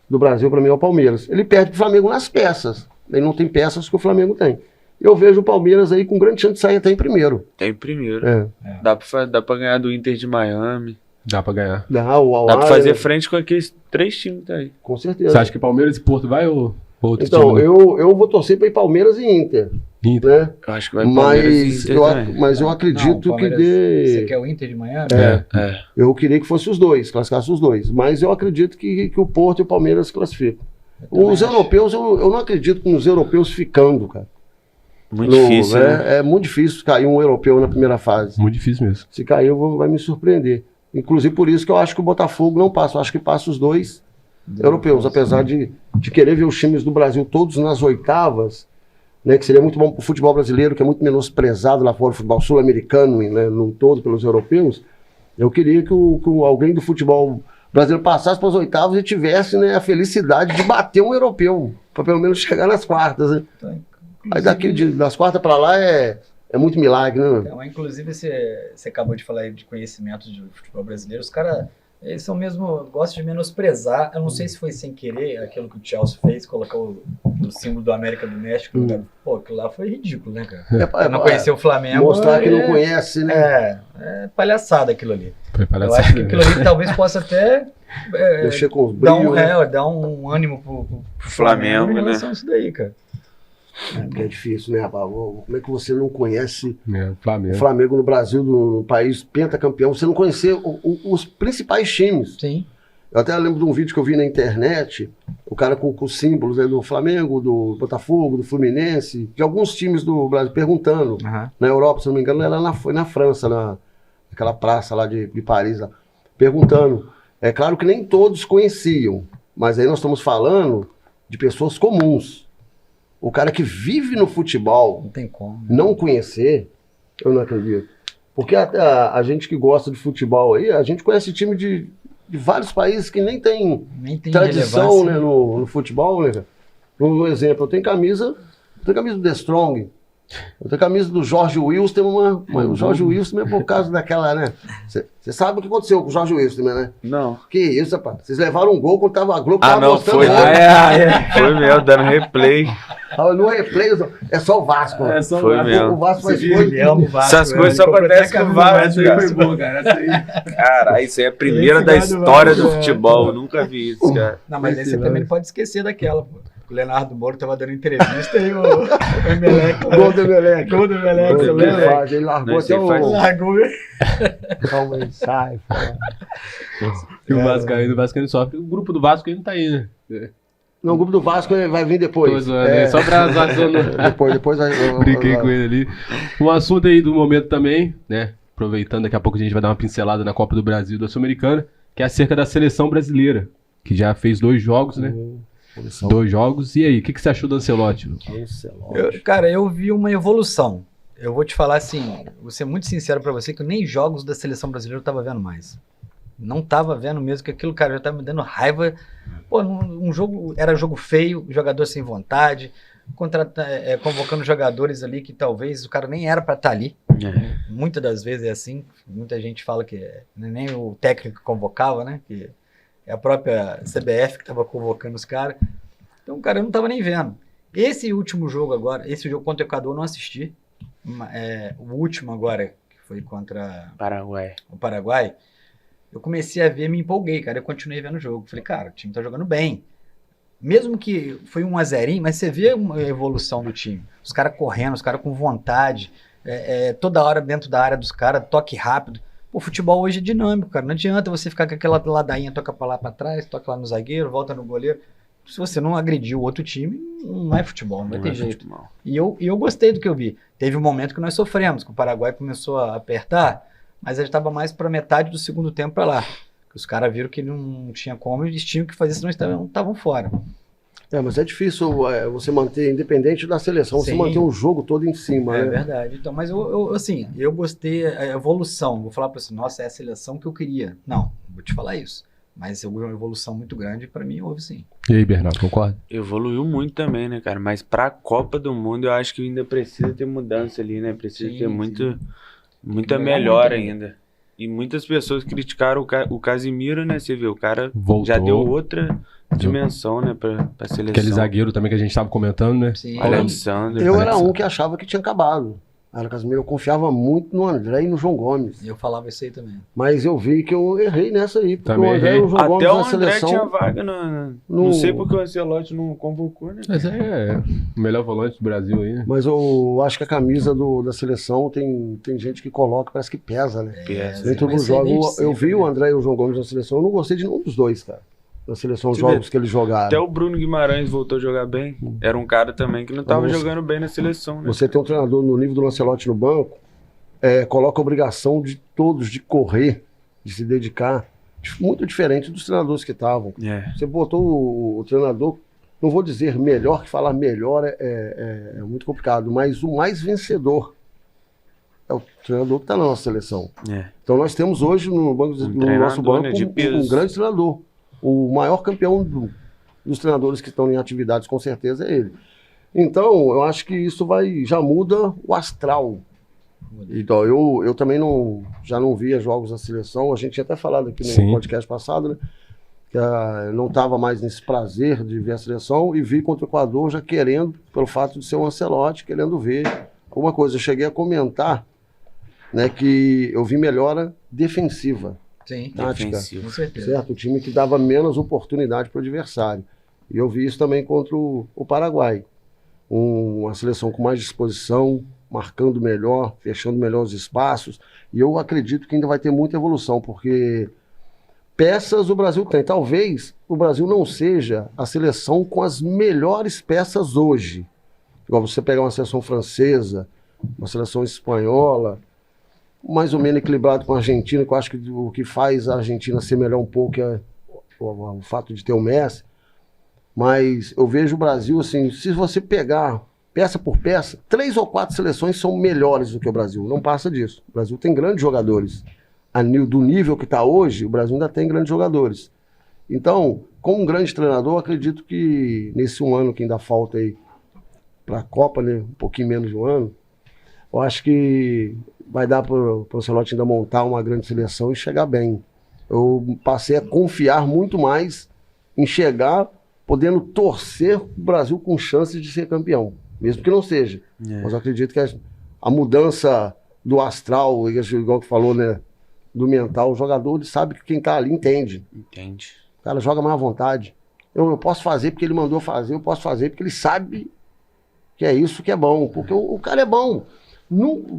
do Brasil, para mim, é o Palmeiras. Ele perde pro Flamengo nas peças. Ele não tem peças que o Flamengo tem. Eu vejo o Palmeiras aí com grande chance de sair até em primeiro. Tem em primeiro. Dá pra ganhar do Inter de Miami. Dá pra ganhar. Dá pra fazer frente com aqueles 3 times daí. Com certeza. Você acha que Palmeiras e Porto vai ou outro então, time? eu vou torcer para ir Palmeiras e Inter. Né? Eu acho que vai Palmeiras e Inter mas eu acredito que dê... Você quer o Inter de Miami? Eu queria que fosse os dois, classificasse os dois. Mas eu acredito que o Porto e o Palmeiras classificam. Os europeus, eu não acredito nos europeus ficando, cara. Muito difícil, né? É muito difícil cair um europeu na primeira fase. Muito difícil mesmo. Se cair, vai me surpreender. Inclusive por isso que eu acho que o Botafogo não passa. Eu acho que passa os dois europeus. Apesar de querer ver os times do Brasil todos nas oitavas, né, que seria muito bom para o futebol brasileiro, que é muito menosprezado lá fora, o futebol sul-americano, né, no todo pelos europeus. Eu queria que alguém do futebol brasileiro passasse para as oitavas e tivesse, né, a felicidade de bater um europeu, para pelo menos chegar nas quartas. Né? Aí daqui das quartas para lá é muito milagre, né? Então, inclusive, você acabou de falar aí de conhecimento de futebol brasileiro, os caras... Eles são mesmo, gostam de menosprezar. Eu não sei se foi sem querer aquilo que o Chelsea fez, colocar o símbolo do América do México. Pô, aquilo lá foi ridículo, né, cara? Não conhecer o Flamengo. Mostrar que não conhece, né? É palhaçada aquilo ali. Foi palhaçada. Eu acho que aquilo ali talvez possa até mexer com os brilhos, dar um ânimo pro Flamengo, em né? relação a isso daí, cara. Porque é difícil, né, rapaz? Como é que você não conhece Flamengo. O Flamengo no Brasil, no país pentacampeão, você não conhecer os principais times? Sim. Eu até lembro de um vídeo que eu vi na internet, o cara com os símbolos, né, do Flamengo, do Botafogo, do Fluminense, de alguns times do Brasil, perguntando. Na Europa, se não me engano, ela foi na França, naquela praça lá de Paris, lá, perguntando. É claro que nem todos conheciam, mas aí nós estamos falando de pessoas comuns. o cara que vive no futebol, Não tem como. não conhecer, eu não acredito. Porque a gente que gosta de futebol aí, a gente conhece time de vários países que nem tem tradição, né, no futebol, né? Por exemplo, eu tenho camisa do The Strong, eu tenho camisa do Jorge Wilstermann, mas o Jorge Wilstermann é por causa daquela, né? Você sabe o que aconteceu com o Jorge Wilstermann, né? Não. Que isso, rapaz? Vocês levaram um gol quando tava a Globo, Ah, não, foi. Foi mesmo, dando replay. No replay, é só o Vasco. É só Foi mesmo. O Vasco faz coisa. Essas coisas só acontecem com o Vasco, cara. Isso aí é a primeira da história do futebol. Eu nunca vi isso, cara. Não, mas aí você também não pode esquecer daquela, pô. O Leonardo Moro tava dando entrevista e o Emelec. Gol do Emelec. Gol do Emelec. Ele largou até o... Largou. Calma aí, sai. E o Vascaíno sofre. O grupo do Vasco não tá aí, né? Não, o grupo do Vasco vai vir depois. Só pra depois vai... Brinquei com ele ali. Um assunto aí do momento também, né? Aproveitando, daqui a pouco a gente vai dar uma pincelada na Copa do Brasil e da Sul-Americana, que é acerca da seleção brasileira, que já fez 2 jogos, né? 2 jogos. E aí, o que você achou do Ancelotti? Cara, eu vi uma evolução. Eu vou te falar assim, vou ser muito sincero pra você, que eu nem jogos da seleção brasileira eu tava vendo mais. Não tava vendo mesmo, que aquilo, cara, já tava me dando raiva. Pô, um jogo, era jogo feio, jogador sem vontade, convocando jogadores ali que talvez o cara nem era pra estar ali. Muitas das vezes é assim, muita gente fala que nem o técnico que convocava, né? Que é a própria CBF que tava convocando os caras. Então, cara, eu não tava nem vendo. Esse último jogo agora, esse jogo contra o Equador eu não assisti. O último agora, que foi contra o Paraguai, eu comecei a ver, me empolguei, cara. Eu continuei vendo o jogo. Falei, cara, o time tá jogando bem. Mesmo que foi 1-0, mas você vê uma evolução do time. Os caras correndo, os caras com vontade, toda hora dentro da área dos caras, toque rápido. O futebol hoje é dinâmico, cara. Não adianta você ficar com aquela ladainha, toca pra lá pra trás, toca lá no zagueiro, volta no goleiro. Se você não agrediu o outro time, não é futebol, não vai ter jeito. Futebol. E eu gostei do que eu vi. Teve um momento que nós sofremos, que o Paraguai começou a apertar, mas ele estava mais para metade do segundo tempo para lá. Os caras viram que não tinha como, eles tinham que fazer, senão eles estavam fora. Mas é difícil você manter, independente da seleção, Sim. você manter um jogo todo em cima. É verdade. Então, mas eu gostei a evolução. Vou falar para você, nossa, é a seleção que eu queria. Não vou te falar isso. Mas uma evolução muito grande, pra mim, houve sim. E aí, Bernardo, concorda? Evoluiu muito também, né, cara? Mas pra Copa do Mundo, eu acho que ainda precisa ter mudança ali, né? Precisa ter muita melhor ainda. E muitas pessoas criticaram o Casimiro, né? Você viu, o cara voltou, já deu outra dimensão, né, pra seleção. Aquele zagueiro também que a gente tava comentando, né? Sim. Alexandre. Eu era um que achava que tinha acabado. Casimiro, eu confiava muito no André e no João Gomes. Eu falava isso aí também. Mas eu vi que eu errei nessa aí. Porque também o André e o João Gomes até o na André seleção tinha vaga não sei porque o Ancelotti não convocou, né? Mas é o melhor volante do Brasil aí, né? Mas eu acho que a camisa da seleção tem gente que coloca, parece que pesa, né? Pesa. Dentro do jogo, eu vi o André e o João Gomes na seleção, eu não gostei de nenhum dos dois, cara. Na seleção, os jogos que eles jogaram. Até o Bruno Guimarães voltou a jogar bem. Era um cara também que não estava jogando bem na seleção, né? Você tem um treinador no nível do Lancelotti no banco, coloca a obrigação de todos de correr, de se dedicar, muito diferente dos treinadores que estavam. Você botou o treinador, não vou dizer melhor, que falar melhor é muito complicado, mas o mais vencedor é o treinador que está na nossa seleção. Então nós temos hoje no nosso banco um grande treinador. O maior campeão dos treinadores que estão em atividades, com certeza, é ele. Então, eu acho que isso já muda o astral. Então, eu também já não via jogos da seleção. A gente tinha até falado aqui no podcast passado, né? Que eu não estava mais nesse prazer de ver a seleção e vi contra o Equador já querendo, pelo fato de ser um Ancelotti, querendo ver alguma coisa. Eu cheguei a comentar, né, que eu vi melhora defensiva. Sim, tática, com certeza. Certo? O time que dava menos oportunidade para o adversário. E eu vi isso também contra o Paraguai. Uma seleção com mais disposição, marcando melhor, fechando melhor os espaços. E eu acredito que ainda vai ter muita evolução, porque peças o Brasil tem. Talvez o Brasil não seja a seleção com as melhores peças hoje. Igual você pegar uma seleção francesa, uma seleção espanhola, mais ou menos equilibrado com a Argentina, que eu acho que o que faz a Argentina ser melhor um pouco é o fato de ter o Messi. Mas eu vejo o Brasil, assim, se você pegar peça por peça, 3 ou 4 seleções são melhores do que o Brasil. Não passa disso. O Brasil tem grandes jogadores. Do nível que está hoje, o Brasil ainda tem grandes jogadores. Então, como um grande treinador, acredito que nesse um ano que ainda falta aí para a Copa, né, um pouquinho menos de um ano, eu acho que vai dar para o Ancelotti ainda montar uma grande seleção e chegar bem. Eu passei a confiar muito mais em chegar podendo torcer o Brasil com chances de ser campeão, mesmo que não seja. Mas eu acredito que a mudança do astral, igual que falou, né, do mental, o jogador sabe que quem está ali entende. Entende. O cara joga mais à vontade. Eu posso fazer porque ele mandou fazer, eu posso fazer porque ele sabe que é isso que é bom. Porque o cara é bom.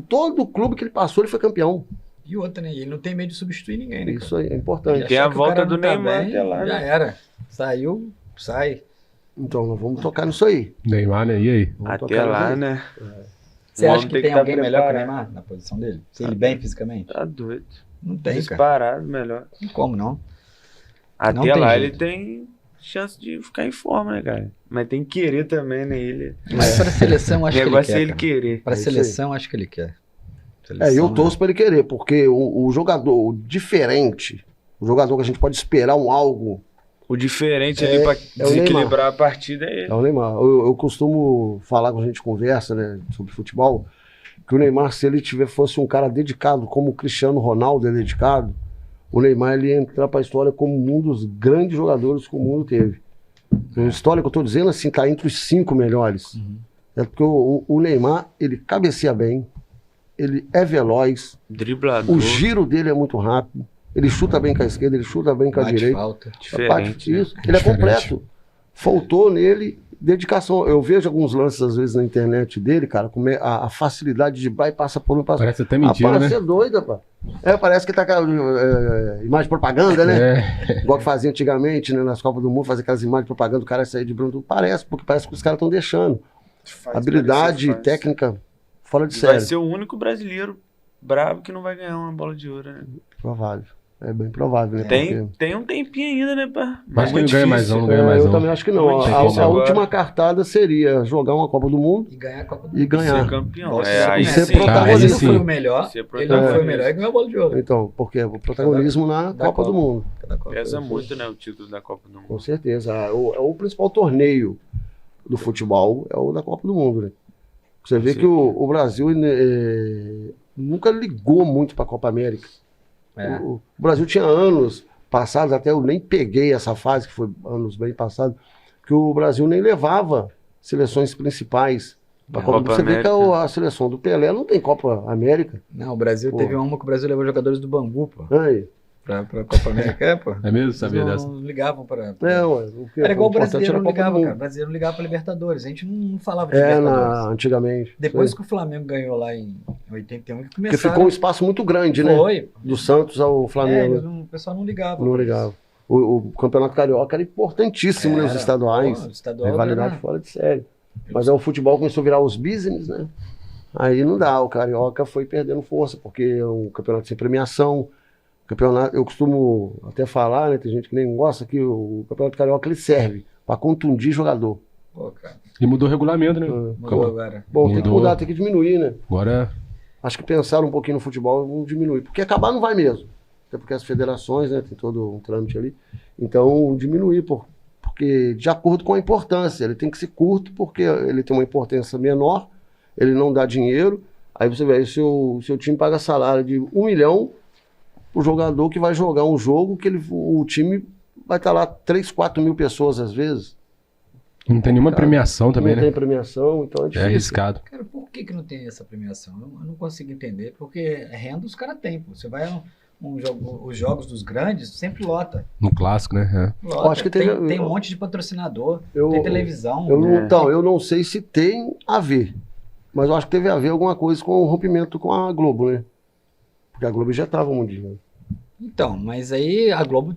Todo clube que ele passou, ele foi campeão. E outra, né? Ele não tem medo de substituir ninguém, né? Isso aí é importante. Tem a volta do Neymar até lá, já né? era. Saiu, sai. Então, nós vamos tocar nisso aí. Neymar, né? E aí? Vamos Até tocar lá, nisso aí. né? Você O acha homem que tem tem que tá alguém melhor que o preparado. Neymar na posição dele? Se ele bem fisicamente? Tá doido. Não tem, cara. Disparado, melhor. Não tem como, não. Até Não tem lá jeito. ele tem chance de ficar em forma, né, cara? Mas tem que querer também, né? Ele... Mas para a seleção, O acho que ele negócio quer. é ele cara. querer. Para a É isso aí. seleção, acho que ele quer. Eu Seleção, torço para ele querer, porque o jogador o diferente, o jogador que a gente pode esperar algo, O diferente ali pra o desequilibrar a partida é ele. é o Neymar. Eu costumo falar quando a gente conversa, né, sobre futebol, que o Neymar, se ele fosse um cara dedicado, como o Cristiano Ronaldo é dedicado, o Neymar ele ia entrar para a história como um dos grandes jogadores que o mundo teve. A história que eu estou dizendo, assim, tá entre os 5 melhores. É porque o Neymar, ele cabeceia bem, ele é veloz, Driblador. o giro dele é muito rápido, ele chuta bem com a esquerda, ele chuta bem com a bate direita. falta. Diferente, né? Isso, ele é Diferente. completo. Faltou nele dedicação. Eu vejo alguns lances, às vezes, na internet dele, cara, como é a facilidade de vai, passa por um, passa. Parece até mentira, parece né? ser doida, pá. Parece que tá com imagem de propaganda, né? É. Igual que fazia antigamente, né? Nas Copas do Mundo, fazia aquelas imagens de propaganda, o cara sair de Bruno. Parece que os caras estão deixando. Faz Habilidade, parecer fácil. técnica, fora de E vai série. ser o único brasileiro brabo que não vai ganhar uma bola de ouro, né? Provável. É bem provável, né? Tem um tempinho ainda, né, pá? Acho que Muito não ganha mais difícil. não ganha mais eu não. também acho que não. Muito A difícil agora. última cartada seria jogar uma Copa do Mundo E ganhar a Copa do e Mundo. ganhar. Ser campeão. Nossa, Aí ser sim. protagonista. Ele não sim. foi o melhor. Ser Ele não foi o protagonista. melhor e ganhou a bola de ouro. Então, porque o protagonismo na Da Copa do Copa. Mundo. Cada Copa. Pesa muito, né, o título da Copa do Com Mundo. certeza. O principal torneio do futebol é o da Copa do Mundo, né? Você vê que o Brasil nunca ligou muito para a Copa América. É. O Brasil tinha anos passados, até eu nem peguei essa fase, que foi anos bem passados, que o Brasil nem levava seleções principais para a Copa. Copa Você vê que América. a seleção do Pelé não tem Copa América. Não, o Brasil Pô. teve uma que o Brasil levou jogadores do Bangu, pô. Aí. Pra Copa América, pô. É mesmo? Sabia Eles dessa? não ligavam pra... Era Era igual o brasileiro não Copa do ligava, Mundo. cara. O brasileiro não ligava pra Libertadores. A gente não falava de É, Libertadores. antigamente. Depois que o Flamengo ganhou lá em 81, que Porque começaram... ficou um espaço muito grande, né? Foi. Do Santos ao Flamengo. O pessoal não ligava. Não ligava. O Campeonato Carioca era importantíssimo, né? Os Era. estaduais. Pô, o estadual Rivalidade era- fora de série. Mas aí o futebol começou a virar os business, né? Aí não dá. O Carioca foi perdendo força, porque é um campeonato sem premiação. Campeonato, eu costumo até falar, né? Tem gente que nem gosta que o Campeonato Carioca ele serve para contundir jogador. Pô, cara. E mudou o regulamento, né? Mudou agora. Bom, tem que Mudou. mudar, tem que diminuir, né? Agora Acho que pensaram um pouquinho no futebol, vão diminuir. Porque acabar não vai mesmo. Até porque as federações, né? Tem todo um trâmite ali. Então, diminuir, porque de acordo com a importância. Ele tem que ser curto, porque ele tem uma importância menor, ele não dá dinheiro. Aí você vê, aí seu time paga salário de 1 milhão o jogador que vai jogar um jogo que o time vai estar lá 3, 4 mil pessoas às vezes. não tem nenhuma Cara, premiação também, não né? tem premiação, então é É difícil. arriscado. Cara, por que não tem essa premiação? Eu não consigo entender, porque renda os caras têm. Pô. Você vai os jogos dos grandes, sempre lota. No clássico, né? Lota. acho que tem um monte de patrocinador, tem televisão. Então, eu não sei se tem a ver, mas eu acho que teve a ver alguma coisa com o rompimento com a Globo, né? Porque a Globo já estava um dia. Então, mas aí a Globo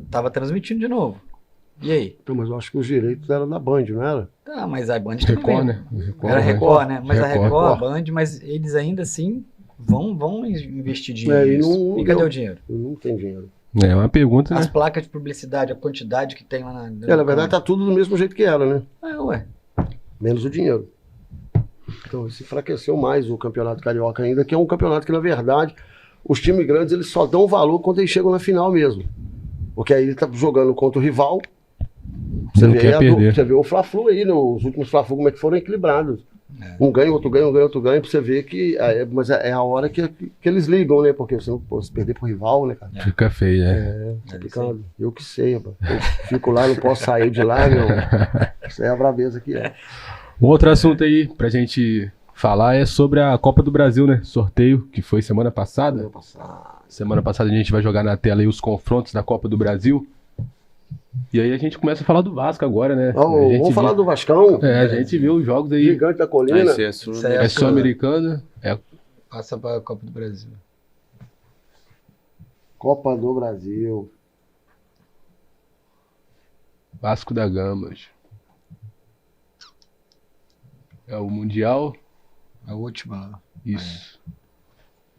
tava transmitindo de novo. E aí? Então, mas eu acho que os direitos eram da Band, não era? Tá, mas a Band É. Record, também. né? Era Record, né? Mas a Record. Record, a Band, mas eles ainda assim vão investir dinheiro É, e nisso. não E cadê deu. o dinheiro? Não tem dinheiro. É uma pergunta, As né? placas de publicidade, a quantidade que tem lá na... Na verdade tá tudo do mesmo jeito que era, né? Ué. Menos o dinheiro. Então isso enfraqueceu mais o Campeonato Carioca ainda, que é um campeonato que, na verdade, os times grandes eles só dão valor quando eles chegam na final mesmo. Porque aí ele tá jogando contra o rival. Você Não vê, quer perder. você vê o Fla-Flu aí, os últimos Fla-Flu, como é que foram equilibrados. Um ganha, outro ganha, outro ganha, pra você ver que... mas é a hora que eles ligam, né? Porque você não pode perder pro rival, né, cara? Fica feio, né? É complicado. Eu que sei, rapaz. Eu fico lá, não posso sair de lá, meu. Isso é a braveza que é. Um outro assunto aí pra gente falar é sobre a Copa do Brasil, né? Sorteio que foi semana passada. Semana passada a gente vai jogar na tela aí os confrontos da Copa do Brasil. E aí a gente começa a falar do Vasco agora, né? Vamos falar do Vascão. A gente viu os jogos aí. Gigante da Colina. É Sul-Americana. Passa pra Copa do Brasil. Copa do Brasil. Vasco da Gama. É o Mundial. A última. Isso.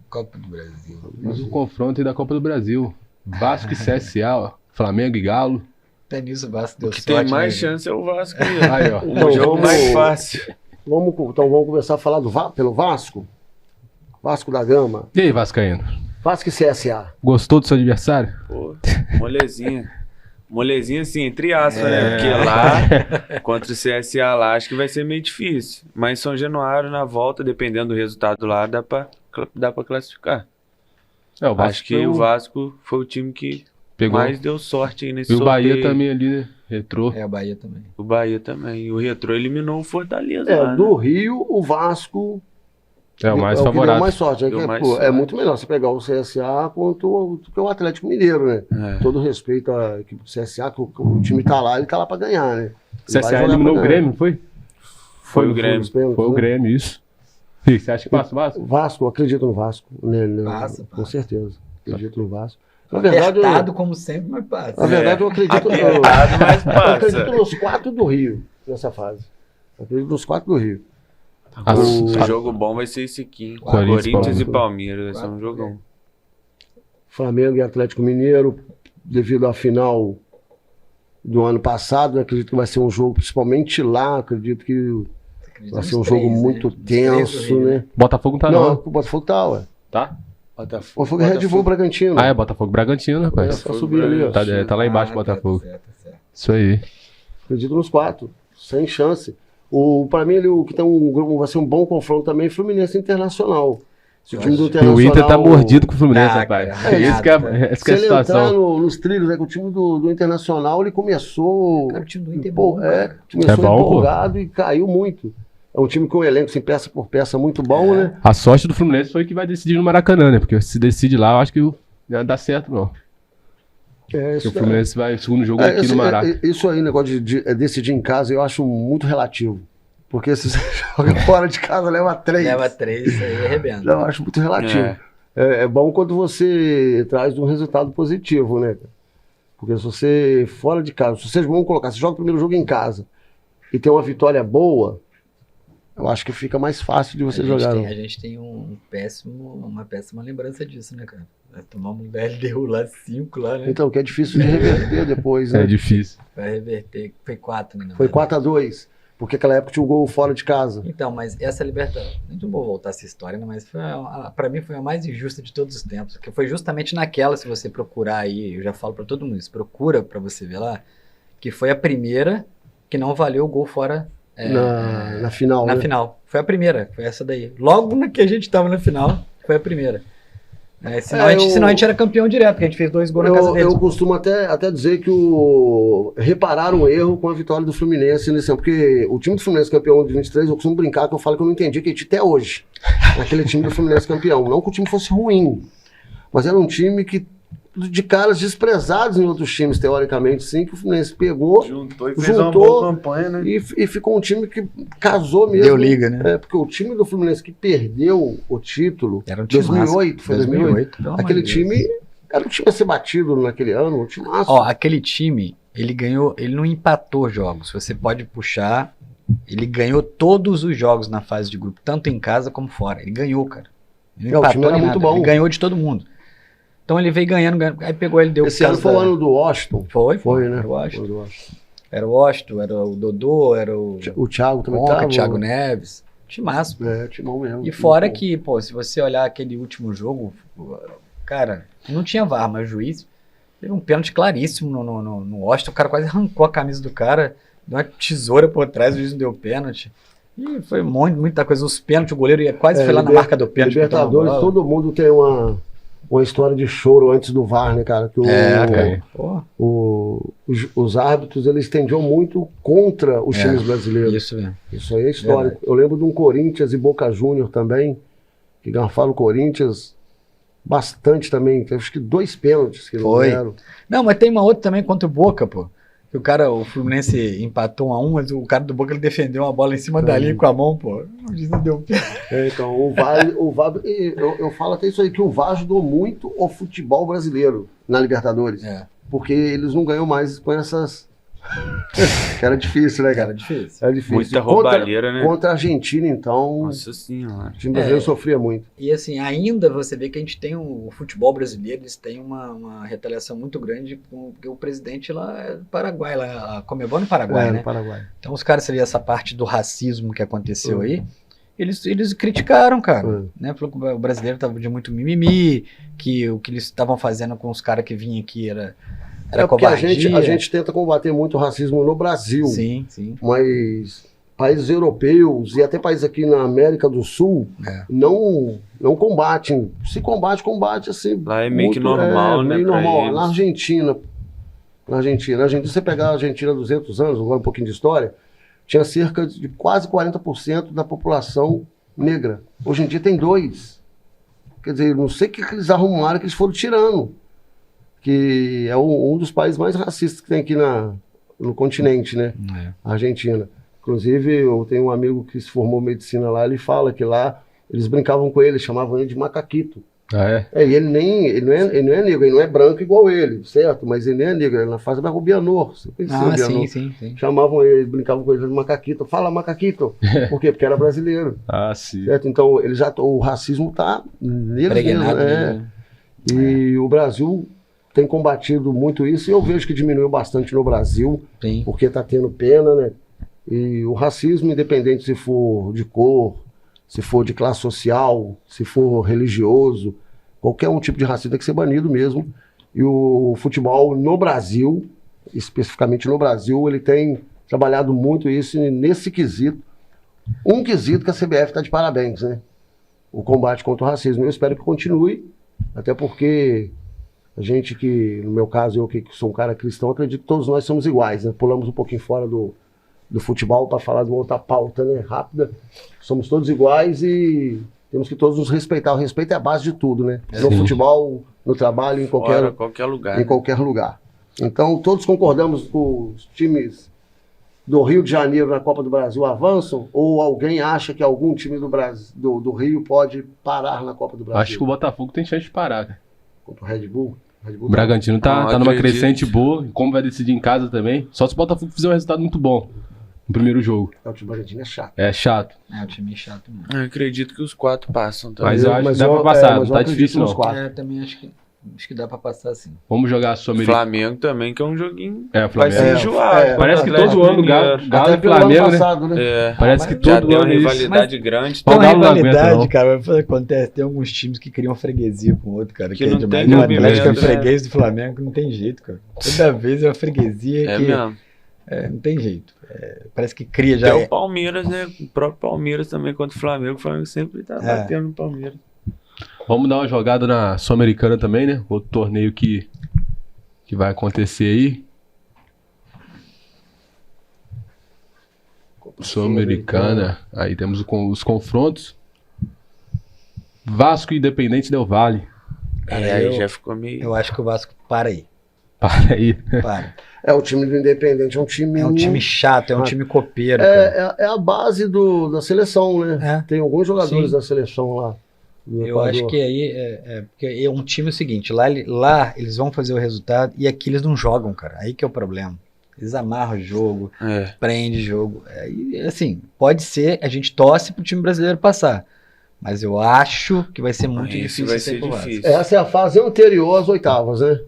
Copa do Brasil. Mas o confronto aí da Copa do Brasil. Vasco e CSA, ó. Flamengo e Galo. Até nisso o Vasco deu O que sorte. tem mais né? chance é o Vasco. Aí, ó. Então, O jogo vamos- mais fácil. Então vamos começar a falar pelo Vasco. Vasco da Gama. E aí, Vascaíno? Vasco e CSA. Gostou do seu adversário? Pô, molezinha. Molezinha, assim, entre aspas, né? Porque lá, contra o CSA lá, acho que vai ser meio difícil. Mas São Januário, na volta, dependendo do resultado lá, dá pra classificar. É, o Vasco Acho que o Vasco foi o time que pegou. mais deu sorte aí nesse E o Bahia sorteio. também ali, né? Retrô. É, o Bahia também. O Bahia também. E o Retrô eliminou o Fortaleza É, lá, do né? Rio, o Vasco É o mais que deu favorável. mais sorte. Deu mais É sorte. muito melhor você pegar o CSA do que o Atlético Mineiro, né? É. Todo respeito à equipe do CSA, que o time tá lá, ele tá lá pra ganhar, né? Ele vai CSA jogar eliminou pra o ganhar. Grêmio, não foi? Foi o Grêmio. nos pênaltis, Foi o né? Grêmio, isso. E você acha que passa o Vasco? Vasco, eu acredito no Vasco. Né, Passa. Com certeza. Acredito no Vasco. Na verdade, Apertado como sempre, mas passa. na verdade eu acredito, Apertado, mas eu passa. acredito nos 4 do Rio nessa fase. Eu acredito nos 4 do Rio. O jogo bom vai ser esse aqui. Corinthians e Palmeiras. Vai ser um jogão. Flamengo e Atlético Mineiro, devido à final do ano passado, eu acredito que vai ser um jogo, principalmente lá, acredito que vai ser um jogo muito tenso, né? Botafogo tá Não, não. o Botafogo tá, ué. Tá? O Botafogo é Red Bull Bragantino. Ah, é Botafogo Bragantino, rapaz. Só subir ali, ó. Tá lá embaixo o Botafogo. Isso aí. Acredito nos 4, sem chance. Pra mim, o que vai ser um bom confronto também é Fluminense e Internacional. Se o time do E Internacional... o Inter tá mordido com o Fluminense, Ah, rapaz. cara. Essa que é a Se ele entrar situação. nos trilhos, né, que o time do Internacional, ele começou... Cara, o time do Inter é bom, começou É bom, pô. empolgado e caiu muito. É um time com um elenco, assim, peça por peça, muito bom, né? A sorte do Fluminense foi que vai decidir no Maracanã, né? Porque se decide lá, eu acho que não vai dar certo, não. Porque Isso, o Fluminense vai segundo jogo aqui no Maracanã. isso aí, negócio de decidir em casa, eu acho muito relativo. Porque se você joga fora de casa, leva 3. Leva 3, isso aí arrebenta. Eu acho muito relativo. É bom quando você traz um resultado positivo, né? Porque se você, fora de casa, se vocês vão colocar, se joga o primeiro jogo em casa e tem uma vitória boa, eu acho que fica mais fácil de você jogar. A gente tem uma péssima lembrança disso, né, cara? Vai tomar um LDU lá, 5 lá, né? Então, que é difícil de reverter depois, né? É difícil. Vai reverter. Foi 4, né? Foi 4-2, porque aquela época tinha um gol fora de casa. Então, mas essa Libertadores, não vou voltar essa história, né, mas pra mim foi a mais injusta de todos os tempos, porque foi justamente naquela, se você procurar aí, eu já falo pra todo mundo isso, procura pra você ver lá, que foi a primeira que não valeu o gol fora Na final, na né? final. Foi a primeira, foi essa daí. Logo na que a gente tava na final, foi a primeira. Senão a gente era campeão direto, porque a gente fez 2 gols na casa deles. Eu costumo até dizer que repararam um erro com a vitória do Fluminense nesse ano, porque o time do Fluminense campeão de 23, eu costumo brincar que eu falo que eu não entendi que até hoje, aquele time do Fluminense campeão. Não que o time fosse ruim, mas era um time que de caras desprezados em outros times, teoricamente, sim, que o Fluminense pegou, Juntou e fez uma boa campanha, né? e ficou um time que casou mesmo. Deu liga, né? Porque o time do Fluminense que perdeu o título, Era um time 2008, foi 2008. pelo amor Aquele de Deus. time era um time a ser batido naquele ano, um time massa. Ó, aquele time, ele não empatou jogos. Você pode puxar, ele ganhou todos os jogos na fase de grupo, tanto em casa como fora. Ele ganhou, cara. Ele não O time era nem muito nada, bom. Ele ganhou de todo mundo. Então ele veio ganhando, aí pegou ele, deu... Esse ano foi o ano do Washington. Foi, né? Era o Washington. Foi do Washington. Era o Washington, era o Dodô, era o Thiago também Conca, tava. o Thiago Neves. Timaço. Timão mesmo. E fora que, pô, se você olhar aquele último jogo, cara, não tinha VAR, mas o juiz teve um pênalti claríssimo no Washington, o cara quase arrancou a camisa do cara, deu uma tesoura por trás, o juiz não deu pênalti. E foi muita coisa, os pênaltis, o goleiro ia quase foi lá na marca do pênalti. Libertadores, todo mundo tem uma história de choro antes do VAR, né, cara? Que cara. Os árbitros, eles tendiam muito contra os times brasileiros. Isso mesmo. Isso aí é histórico. Eu lembro de um Corinthians e Boca Júnior também, que garfaram o Corinthians bastante também. Acho que 2 pênaltis que não deram. Não, mas tem uma outra também contra o Boca, pô. Que o Fluminense empatou 1-1, mas o cara do Boca ele defendeu uma bola em cima da linha com a mão, pô. O juiz não deu pé. Então, o VAR eu falo até isso aí, que o VAR ajudou muito o futebol brasileiro na Libertadores. Porque eles não ganham mais com essas... Era difícil, né, cara? Era difícil. Muita roubalheira, né? Contra a Argentina, então... Nossa senhora. O time brasileiro sofria muito. E assim, ainda você vê que a gente tem o futebol brasileiro, eles têm uma retaliação muito grande, porque o presidente lá é do Paraguai, lá, a Conmebol no Paraguai, né? No Paraguai. Então os caras, seria essa parte do racismo que aconteceu aí, eles criticaram, cara, né? Falou que o brasileiro tava de muito mimimi, que o que eles estavam fazendo com os caras que vinham aqui era porque a gente tenta combater muito o racismo no Brasil. Sim. Mas países europeus e até países aqui na América do Sul não combatem. Se combate assim. Lá é meio que normal, né? Meio normal. Na Argentina, você pegar a Argentina há 200 anos, agora um pouquinho de história, tinha cerca de quase 40% da população negra. Hoje em dia tem 2%. Quer dizer, não sei o que eles arrumaram, que eles foram tirando. Que é um dos países mais racistas que tem aqui no continente, né? A Argentina. Inclusive, eu tenho um amigo que se formou em medicina lá, ele fala que lá eles brincavam com ele, chamavam ele de macaquito. E ele não é negro, ele não é branco igual ele, certo? Mas ele nem é negro, ele na fase da Rubianor. Você conhecia o Rubianor? Sim. Chamavam ele, brincavam com ele de macaquito. Fala macaquito. Por quê? Porque era brasileiro. Sim. Certo? Então, o racismo tá negro, né? E o Brasil tem combatido muito isso, e eu vejo que diminuiu bastante no Brasil, porque está tendo pena, né? E o racismo, independente se for de cor, se for de classe social, se for religioso, qualquer um tipo de racismo tem que ser banido mesmo. E o futebol no Brasil, especificamente no Brasil, ele tem trabalhado muito isso nesse quesito. Um quesito que a CBF está de parabéns, né? O combate contra o racismo. Eu espero que continue, até porque... A gente que, no meu caso, eu que sou um cara cristão, acredito que todos nós somos iguais, né? Pulamos um pouquinho fora do futebol para falar de uma outra pauta, né? Rápida. Somos todos iguais e temos que todos nos respeitar. O respeito é a base de tudo, né? No futebol, no trabalho, em qualquer lugar. Em qualquer lugar. Então, todos concordamos com os times do Rio de Janeiro na Copa do Brasil avançam? Ou alguém acha que algum time do Rio pode parar na Copa do Brasil? Acho que o Botafogo tem chance de parar, cara. Contra o Red Bull? O Bragantino tá numa crescente boa, como vai decidir em casa também. Só se o Botafogo fizer um resultado muito bom no primeiro jogo. O time do Bragantino é chato. É chato. O time é chato mesmo. Eu acredito que os 4 passam também. Mas eu acho que dá pra passar, não tá difícil não. Também acho que dá pra passar sim. Vamos jogar a Sul-Americana. Flamengo também, que é um joguinho. O Flamengo. Vai ser enjoado. Parece que todo ano Galo e Flamengo, passado, né? Parece que já todo deu uma ano rivalidade grande. Tem uma rivalidade, cara, acontece. Tem alguns times que criam freguesia com o outro, cara. Que não tem o Atlético é freguês do Flamengo, não tem jeito, cara. Toda vez é uma freguesia que... mesmo. Não tem jeito. Parece que cria já. Até o Palmeiras, né? O próprio Palmeiras também contra o Flamengo sempre tá batendo no Palmeiras. Vamos dar uma jogada na Sul-Americana também, né? Outro torneio que vai acontecer aí. Sul-Americana. Aí temos os confrontos. Vasco e Independente Del Valle. Aí já ficou meio... Eu acho que o Vasco para aí. Para aí. O time do Independente é um time... É um time chato, é um time copeiro. É a base da seleção, né? Tem alguns jogadores da seleção lá. Eu acho que aí porque é um time seguinte, lá eles vão fazer o resultado e aqui eles não jogam, cara. Aí que é o problema. Eles amarram o jogo, prendem o jogo. Assim, pode ser, a gente torce pro time brasileiro passar. Mas eu acho que vai ser muito Isso difícil. vai sair ser pro Vasco. difícil. Essa é a fase anterior às oitavas, né?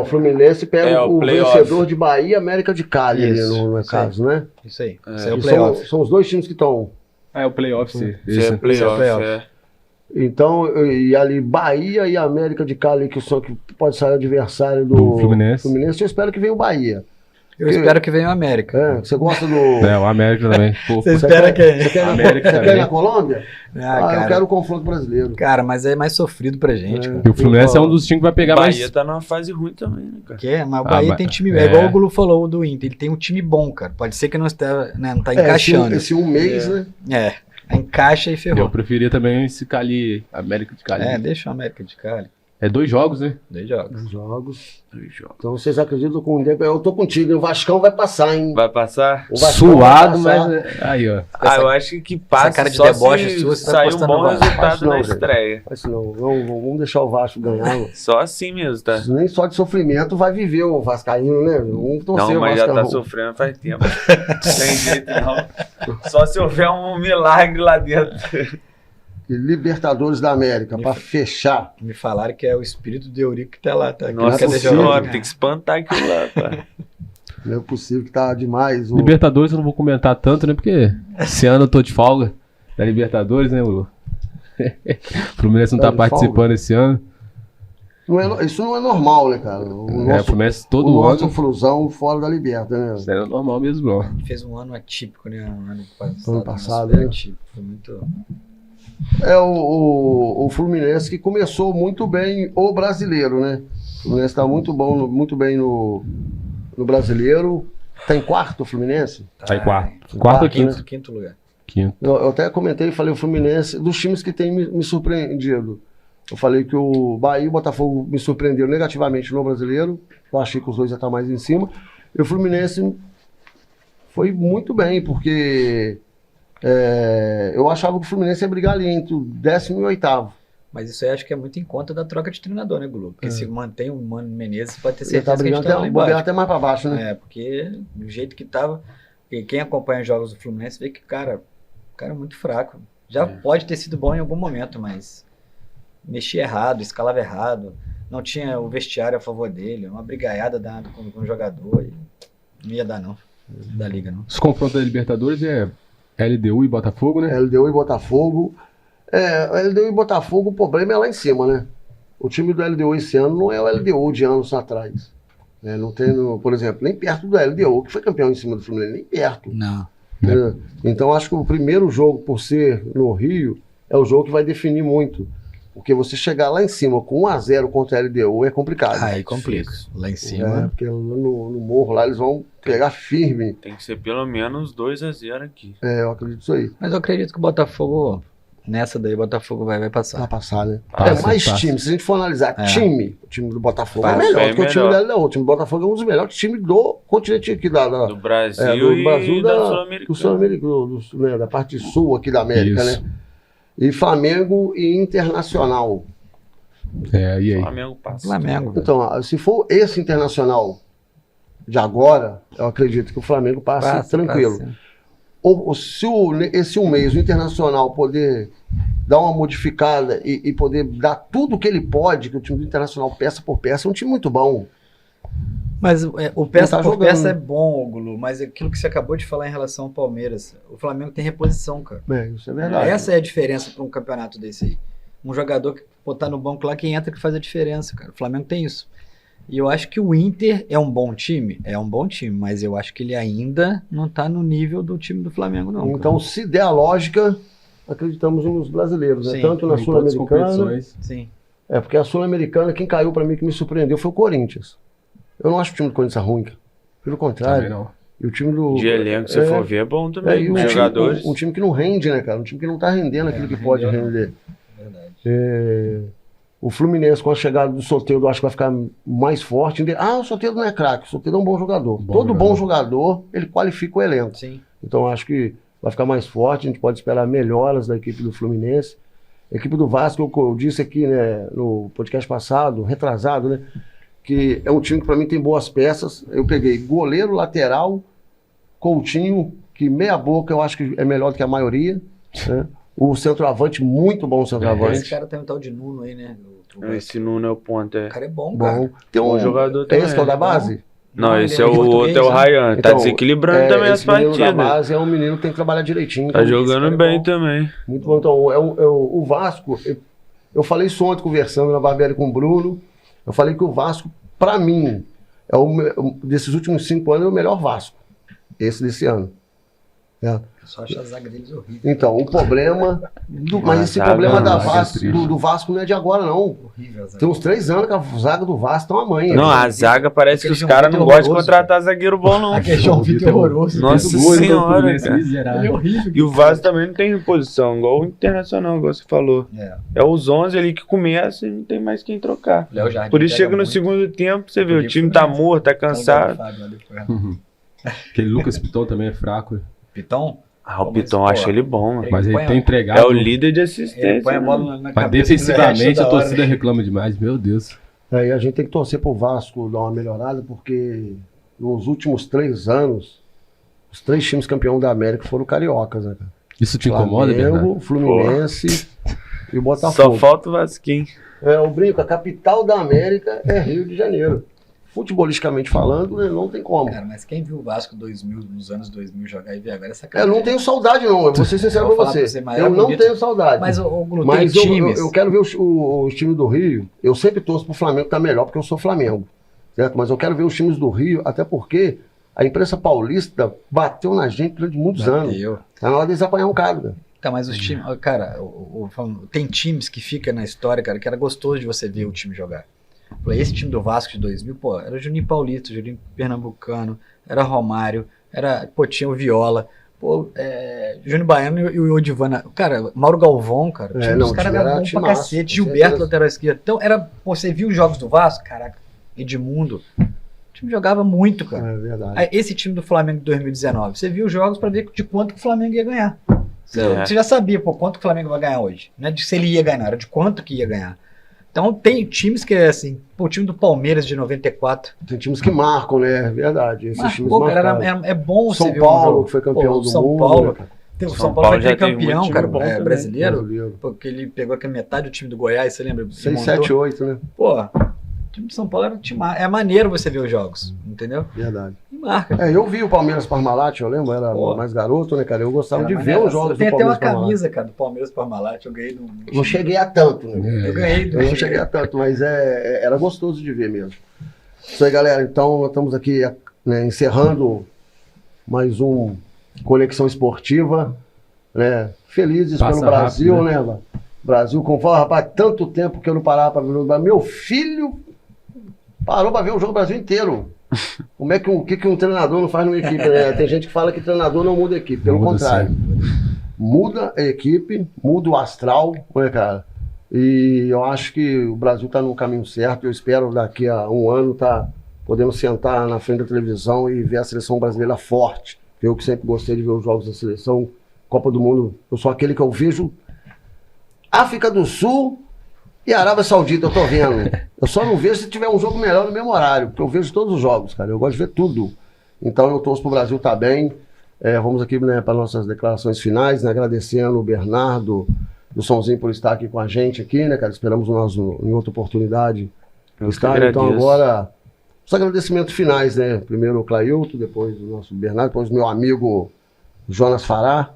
O Fluminense pega o playoff. vencedor de Bahia e América de Cali, ali Isso, no isso caso, né? Isso aí. É. Isso aí é o E playoff. são os dois times que estão. É o playoff, sim. Isso é playoff, playoff. Então, e ali Bahia e América de Cali, que pode sair adversário do Fluminense. Eu espero que venha o Bahia. Eu espero que venha o América. Você gosta do. O América também. Pô, Você Você espera quer, que... você quer, América você quer ir também. na Colômbia? Eu cara. quero o confronto brasileiro. Cara, mas é mais sofrido pra gente, cara. E o Fluminense é um dos times que vai pegar Bahia mais. tá numa fase ruim também, né, cara? Mas o Bahia tem time... É igual o Gulu falou do Inter. Ele tem um time bom, cara. Pode ser que não esteja, né, não tá encaixando. Esse um mês, né? Encaixa e ferrou. Eu preferia também esse Cali, América de Cali. Deixa o América de Cali. É 2 jogos, né? 2 jogos. 2 jogos. Então vocês acreditam com o tempo? Eu tô contigo, o Vascão vai passar, hein? Vai passar? O Vascão Suado, vai passar. mas. Aí, ó. Eu acho que passa essa cara de só deboche se sua, você tá sair um apostando bom no Vasco. resultado Acho não, na gente. estreia. Mas não, vamos deixar o Vasco ganhar. Só assim mesmo, tá? Nem só de sofrimento vai viver o Vascaíno, né? Vamos torcer Não, mas o já tá Vascão. sofrendo faz tempo. Tem jeito não. Só se houver um milagre lá dentro. E Libertadores da América, pra fechar. Me falaram que é o espírito de Eurico que tá lá. Tá? Nossa quer deixar senhora, eu- tem que espantar aquilo lá, cara. Não é possível que tá demais. Libertadores eu não vou comentar tanto, né? Porque esse ano eu tô de folga da Libertadores, né, Gulu? O Fluminense não Tá tá de participando folga? esse ano. Isso não é normal, né, cara? O O Fluminense todo o nosso ano. Flusão fora da Liberta, né? Isso era normal mesmo, não. Fez um ano atípico, né? Ano passado, super né? atípico. Foi muito... É o Fluminense que começou muito bem o brasileiro, né? O Fluminense está muito bem no brasileiro. Tá em quarto o Fluminense? Tá em quarto. Quarto ou Quarto, quinto? Quinto lugar. Quinto. Eu até comentei e falei o Fluminense, dos times que tem me surpreendido. Eu falei que o Bahia e o Botafogo me surpreenderam negativamente no brasileiro. Eu achei que os dois já estão mais em cima. E o Fluminense foi muito bem, porque eu achava que o Fluminense ia brigar ali entre o 10º e o 8º. Mas isso aí acho que é muito em conta da troca de treinador, né, Gulu? Porque se mantém o Mano Menezes, pode ter Ele tá certeza que a gente brigando tá lá embaixo. até mais para baixo, né? Porque do jeito que tava, e quem acompanha os jogos do Fluminense vê que, cara, o cara é muito fraco. Já pode ter sido bom em algum momento, mas mexia errado, escalava errado, não tinha o vestiário a favor dele, uma brigaiada danada com o jogador, e não ia dar não, da liga não. Os confrontos da Libertadores é LDU e Botafogo, né? LDU e Botafogo. LDU e Botafogo, o problema é lá em cima, né? O time do LDU esse ano não é o LDU de anos atrás. Não tem, por exemplo, nem perto do LDU, que foi campeão em cima do Fluminense, nem perto. Não. Então acho que o primeiro jogo, por ser no Rio, é o jogo que vai definir muito. Porque você chegar lá em cima com 1-0 contra a LDU é complicado. Aí complica. Lá em cima. Porque no morro lá eles vão pegar firme. Tem que ser pelo menos 2-0 aqui. Eu acredito nisso aí. Mas eu acredito que o Botafogo, nessa daí, o Botafogo vai passar. Vai passar, né? Passa, Mais passa. time. Se a gente for analisar o time do Botafogo Passa. é melhor É do que o time melhor. da LDU. O time do Botafogo é um dos melhores times do continente aqui Do Brasil do Brasil e da do Sul-Americana. Sul-Americano, da parte sul aqui da América, Isso. né? E Flamengo e Internacional. E aí? Flamengo passa. Flamengo, velho. Então, se for esse Internacional de agora, eu acredito que o Flamengo passe tranquilo. passa. Ou se esse um mês o Internacional poder dar uma modificada e poder dar tudo que ele pode, que o time do Internacional peça por peça, é um time muito bom. Mas o peça tá por jogando. peça é bom, Gulu, mas aquilo que você acabou de falar em relação ao Palmeiras, o Flamengo tem reposição, cara. Isso é verdade. Essa é a diferença para um campeonato desse aí. Um jogador que botar no banco lá, quem entra que faz a diferença, cara. O Flamengo tem isso. E eu acho que o Inter é um bom time? É um bom time, mas eu acho que ele ainda não tá no nível do time do Flamengo, não. Então, se der a lógica, acreditamos nos brasileiros, né? Sim, Tanto na Em todas as Sul-Americana. competições. Sim. Porque a Sul-Americana, quem caiu pra mim, que me surpreendeu, foi o Corinthians. Eu não acho o time do Corinthians ruim, cara. Pelo Também contrário. não. E o time do. De elenco, se for ver, é bom também. E Os jogadores. um time que não rende, né, cara? Um time que não tá rendendo aquilo que pode rendeu, não. render. Verdade. O Fluminense, com a chegada do Soteldo, eu acho que vai ficar mais forte. O Soteldo não é craque, o Soteldo é um bom jogador. Todo bom jogador, ele qualifica o elenco. Sim. Então, eu acho que vai ficar mais forte, a gente pode esperar melhoras da equipe do Fluminense. A equipe do Vasco, eu disse aqui, né, no podcast passado, retrasado, né, que é um time que para mim tem boas peças. Eu peguei goleiro, lateral, Coutinho, que meia boca eu acho que é melhor do que a maioria. Né? O centroavante, muito bom centroavante. Esse cara tem um tal de Nuno aí, né? Esse Nuno é o ponto, O cara é bom, cara. Bom. Tem um Bom jogador é também. esse que é o da base? Não, esse ele é o português, outro, é o né? Ryan. Tá Então, desequilibrando também as esse menino da partidas. base é um menino que tem que trabalhar direitinho. Tá Então, jogando cara é bem bom. também. muito bom. Então, o Vasco, eu falei isso ontem conversando na Barbieri com o Bruno. Eu falei que o Vasco, pra mim, desses últimos 5 anos, é o melhor Vasco. Esse desse ano. É. Eu só acho a zaga deles horrível. Então, o problema. Mas esse zaga, problema a zaga Vasco, é triste. do Vasco não é de agora, não. Horrível a zaga. Tem uns 3 anos que a zaga do Vasco tá uma manha. Não, a zaga parece que Aquele os João caras não Vitor gostam de horroroso, contratar zagueiro bom, não. Aquele João Vitor horroroso. Nossa Fez o gol, senhora, Fluminense, cara. Ele é miserável. horrível. E o Vasco também não tem reposição, igual o Internacional, igual você falou. É. É os 11 ali que começa e não tem mais quem trocar. Léo Jardim Por isso pega chega no muito. segundo tempo, você vê, o Podia time ir tá pro morto, tá cansado. Aquele Lucas Piton também é fraco. Piton? Ah, o Piton, acho ele bom, mano. Mas ele põe tem a- entregado. É o líder de Ele assistência. põe a né? bola na Mas cabeça defensivamente toda a hora, torcida né? reclama demais, meu Deus. E a gente tem que torcer pro Vasco dar uma melhorada, porque nos últimos 3 anos, os 3 times campeões da América foram cariocas, né, cara? Isso te incomoda, Bernardo? Flamengo, Fluminense e o Só Botafogo. falta o Vasquinho. Eu brinco, a capital da América é Rio de Janeiro. Futebolisticamente falando, né, não tem como. Cara, mas quem viu o Vasco nos anos 2000 jogar e ver agora essa Eu não tenho saudade, não. Eu vou ser sincero Vou pra falar você. pra você, mas Eu era não bonito. tenho saudade. Mas o Glu, tem Mas times. eu quero ver os times do Rio. Eu sempre torço pro Flamengo estar melhor, porque eu sou Flamengo. Certo? Mas eu quero ver os times do Rio, até porque a imprensa paulista bateu na gente durante muitos anos. Bateu. Tá na hora deles apanhar um cara. Tá, mas os times. Cara, tem times que fica na história, cara, que era gostoso de você ver o time jogar. Esse time do Vasco de 2000, pô, era o Juninho Paulista, Juninho Pernambucano, era Romário, tinha o Viola, Júnior Baiano e o Odivana. Cara, Mauro Galvão, cara, os caras eram bons pra cacete, Gilberto, lateral esquerdo. Então, você viu os jogos do Vasco, caraca, Edmundo, o time jogava muito, cara. É verdade. Aí, esse time do Flamengo de 2019, você viu os jogos pra ver de quanto que o Flamengo ia ganhar. Você já sabia, quanto que o Flamengo vai ganhar hoje. Não é de se ele ia ganhar, era de quanto que ia ganhar. Então tem times que é assim, o time do Palmeiras de 94. Tem times que marcam, né? É verdade. Esses times cara, é bom você São ver Paulo, que foi campeão do São mundo. Paulo, Né, cara? o São São Paulo Paulo já foi tem campeão, muito cara, time bom também. brasileiro, porque ele pegou aqui metade do time do Goiás, você lembra? 6, 7, 8, né? Pô, o time de São Paulo é maneiro você ver os jogos, entendeu? Verdade. E marca. Eu vi o Palmeiras Parmalat, eu lembro, era mais garoto, né, cara? Eu gostava de ver os jogos do Tem até uma Palmeiras Parmalat. camisa, cara, do Palmeiras Parmalat, eu ganhei do... Não cheguei a tanto, né? Eu ganhei do... Eu não cheguei a tanto, mas era gostoso de ver mesmo. Isso aí, galera. Então, nós estamos aqui, né, encerrando mais um Conexão Esportiva, né? Felizes Passa pelo Brasil, rápido, né? né? Brasil com rapaz, tanto tempo que eu não parava para ver o jogo. Meu filho parou para ver o jogo do Brasil inteiro. Como é que o que um treinador não faz numa equipe, né? Tem gente que fala que treinador não muda a equipe, pelo Muda, contrário. sim. Muda a equipe, muda o astral, né, cara? E eu acho que o Brasil está no caminho certo. Eu espero daqui a um ano tá podendo sentar na frente da televisão e ver a seleção brasileira forte. Eu que sempre gostei de ver os jogos da seleção, Copa do Mundo. Eu sou aquele que eu vejo África do Sul e Arábia Saudita, eu tô vendo. Eu só não vejo se tiver um jogo melhor no mesmo horário, porque eu vejo todos os jogos, cara. Eu gosto de ver tudo. Então eu torço pro Brasil tá bem. Vamos aqui, né, para nossas declarações finais, né, agradecendo o Bernardo do Sonzinho por estar aqui com a gente aqui, né, cara? Esperamos nós em outra oportunidade estar. Então agora, os agradecimentos finais, né? Primeiro o Clailton, depois o nosso Bernardo, depois o meu amigo Jonas Fará,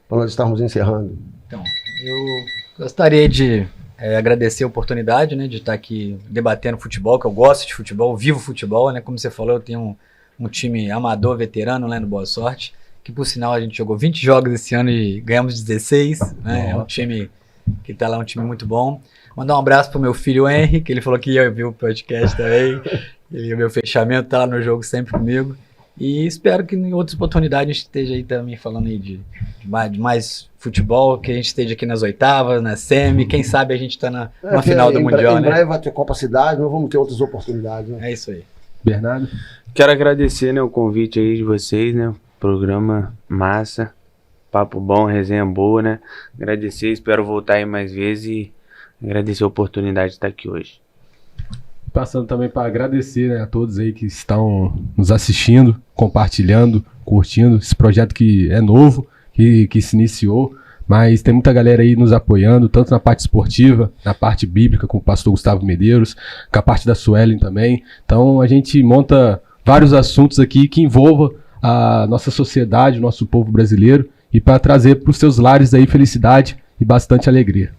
para nós estarmos encerrando. Então, eu gostaria de agradecer a oportunidade, né, de estar aqui debatendo futebol, que eu gosto de futebol, vivo futebol, né? Como você falou, eu tenho um time amador, veterano, né, no Boa Sorte, que por sinal a gente jogou 20 jogos esse ano e ganhamos 16, né? É um time que tá lá, um time muito bom. Mandar um abraço pro meu filho Henry, que ele falou que ia ouvir o podcast também. Ele, o meu fechamento tá lá no jogo sempre comigo. E espero que em outras oportunidades a gente esteja aí também falando aí de mais futebol, que a gente esteja aqui nas oitavas, na semi, quem sabe a gente tá na final do Mundial, em né? breve vai ter Copa Cidade, nós vamos ter outras oportunidades, né? É isso aí. Bernardo? Quero agradecer, né, o convite aí de vocês, né? Programa massa, papo bom, resenha boa, né? Agradecer, espero voltar aí mais vezes e agradecer a oportunidade de estar aqui hoje. Passando também para agradecer, né, a todos aí que estão nos assistindo, compartilhando, curtindo esse projeto que é novo, que se iniciou. mas tem muita galera aí nos apoiando, tanto na parte esportiva, na parte bíblica, com o pastor Gustavo Medeiros, com a parte da Suelen também. Então a gente monta vários assuntos aqui que envolvam a nossa sociedade, o nosso povo brasileiro, e para trazer para os seus lares aí felicidade e bastante alegria.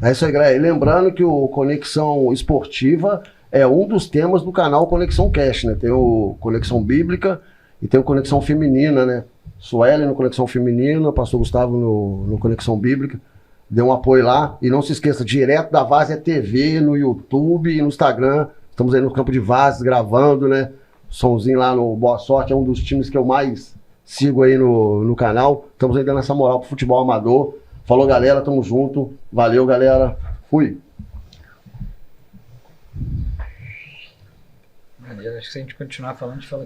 É isso aí, galera. E lembrando que o Conexão Esportiva é um dos temas do canal Conexão Cast, né? Tem o Conexão Bíblica e tem o Conexão Feminina, né? Suelen no Conexão Feminina, pastor Gustavo no Conexão Bíblica. Dê um apoio lá. E não se esqueça, direto da Várzea TV, no YouTube e no Instagram. Estamos aí no Campo de Vazes gravando, né? Somzinho lá no Boa Sorte, é um dos times que eu mais sigo aí no canal. Estamos aí dando essa moral pro futebol amador. Falou, galera, tamo junto. Valeu, galera. Fui. Maneiro, acho que se a gente continuar falando, a gente fala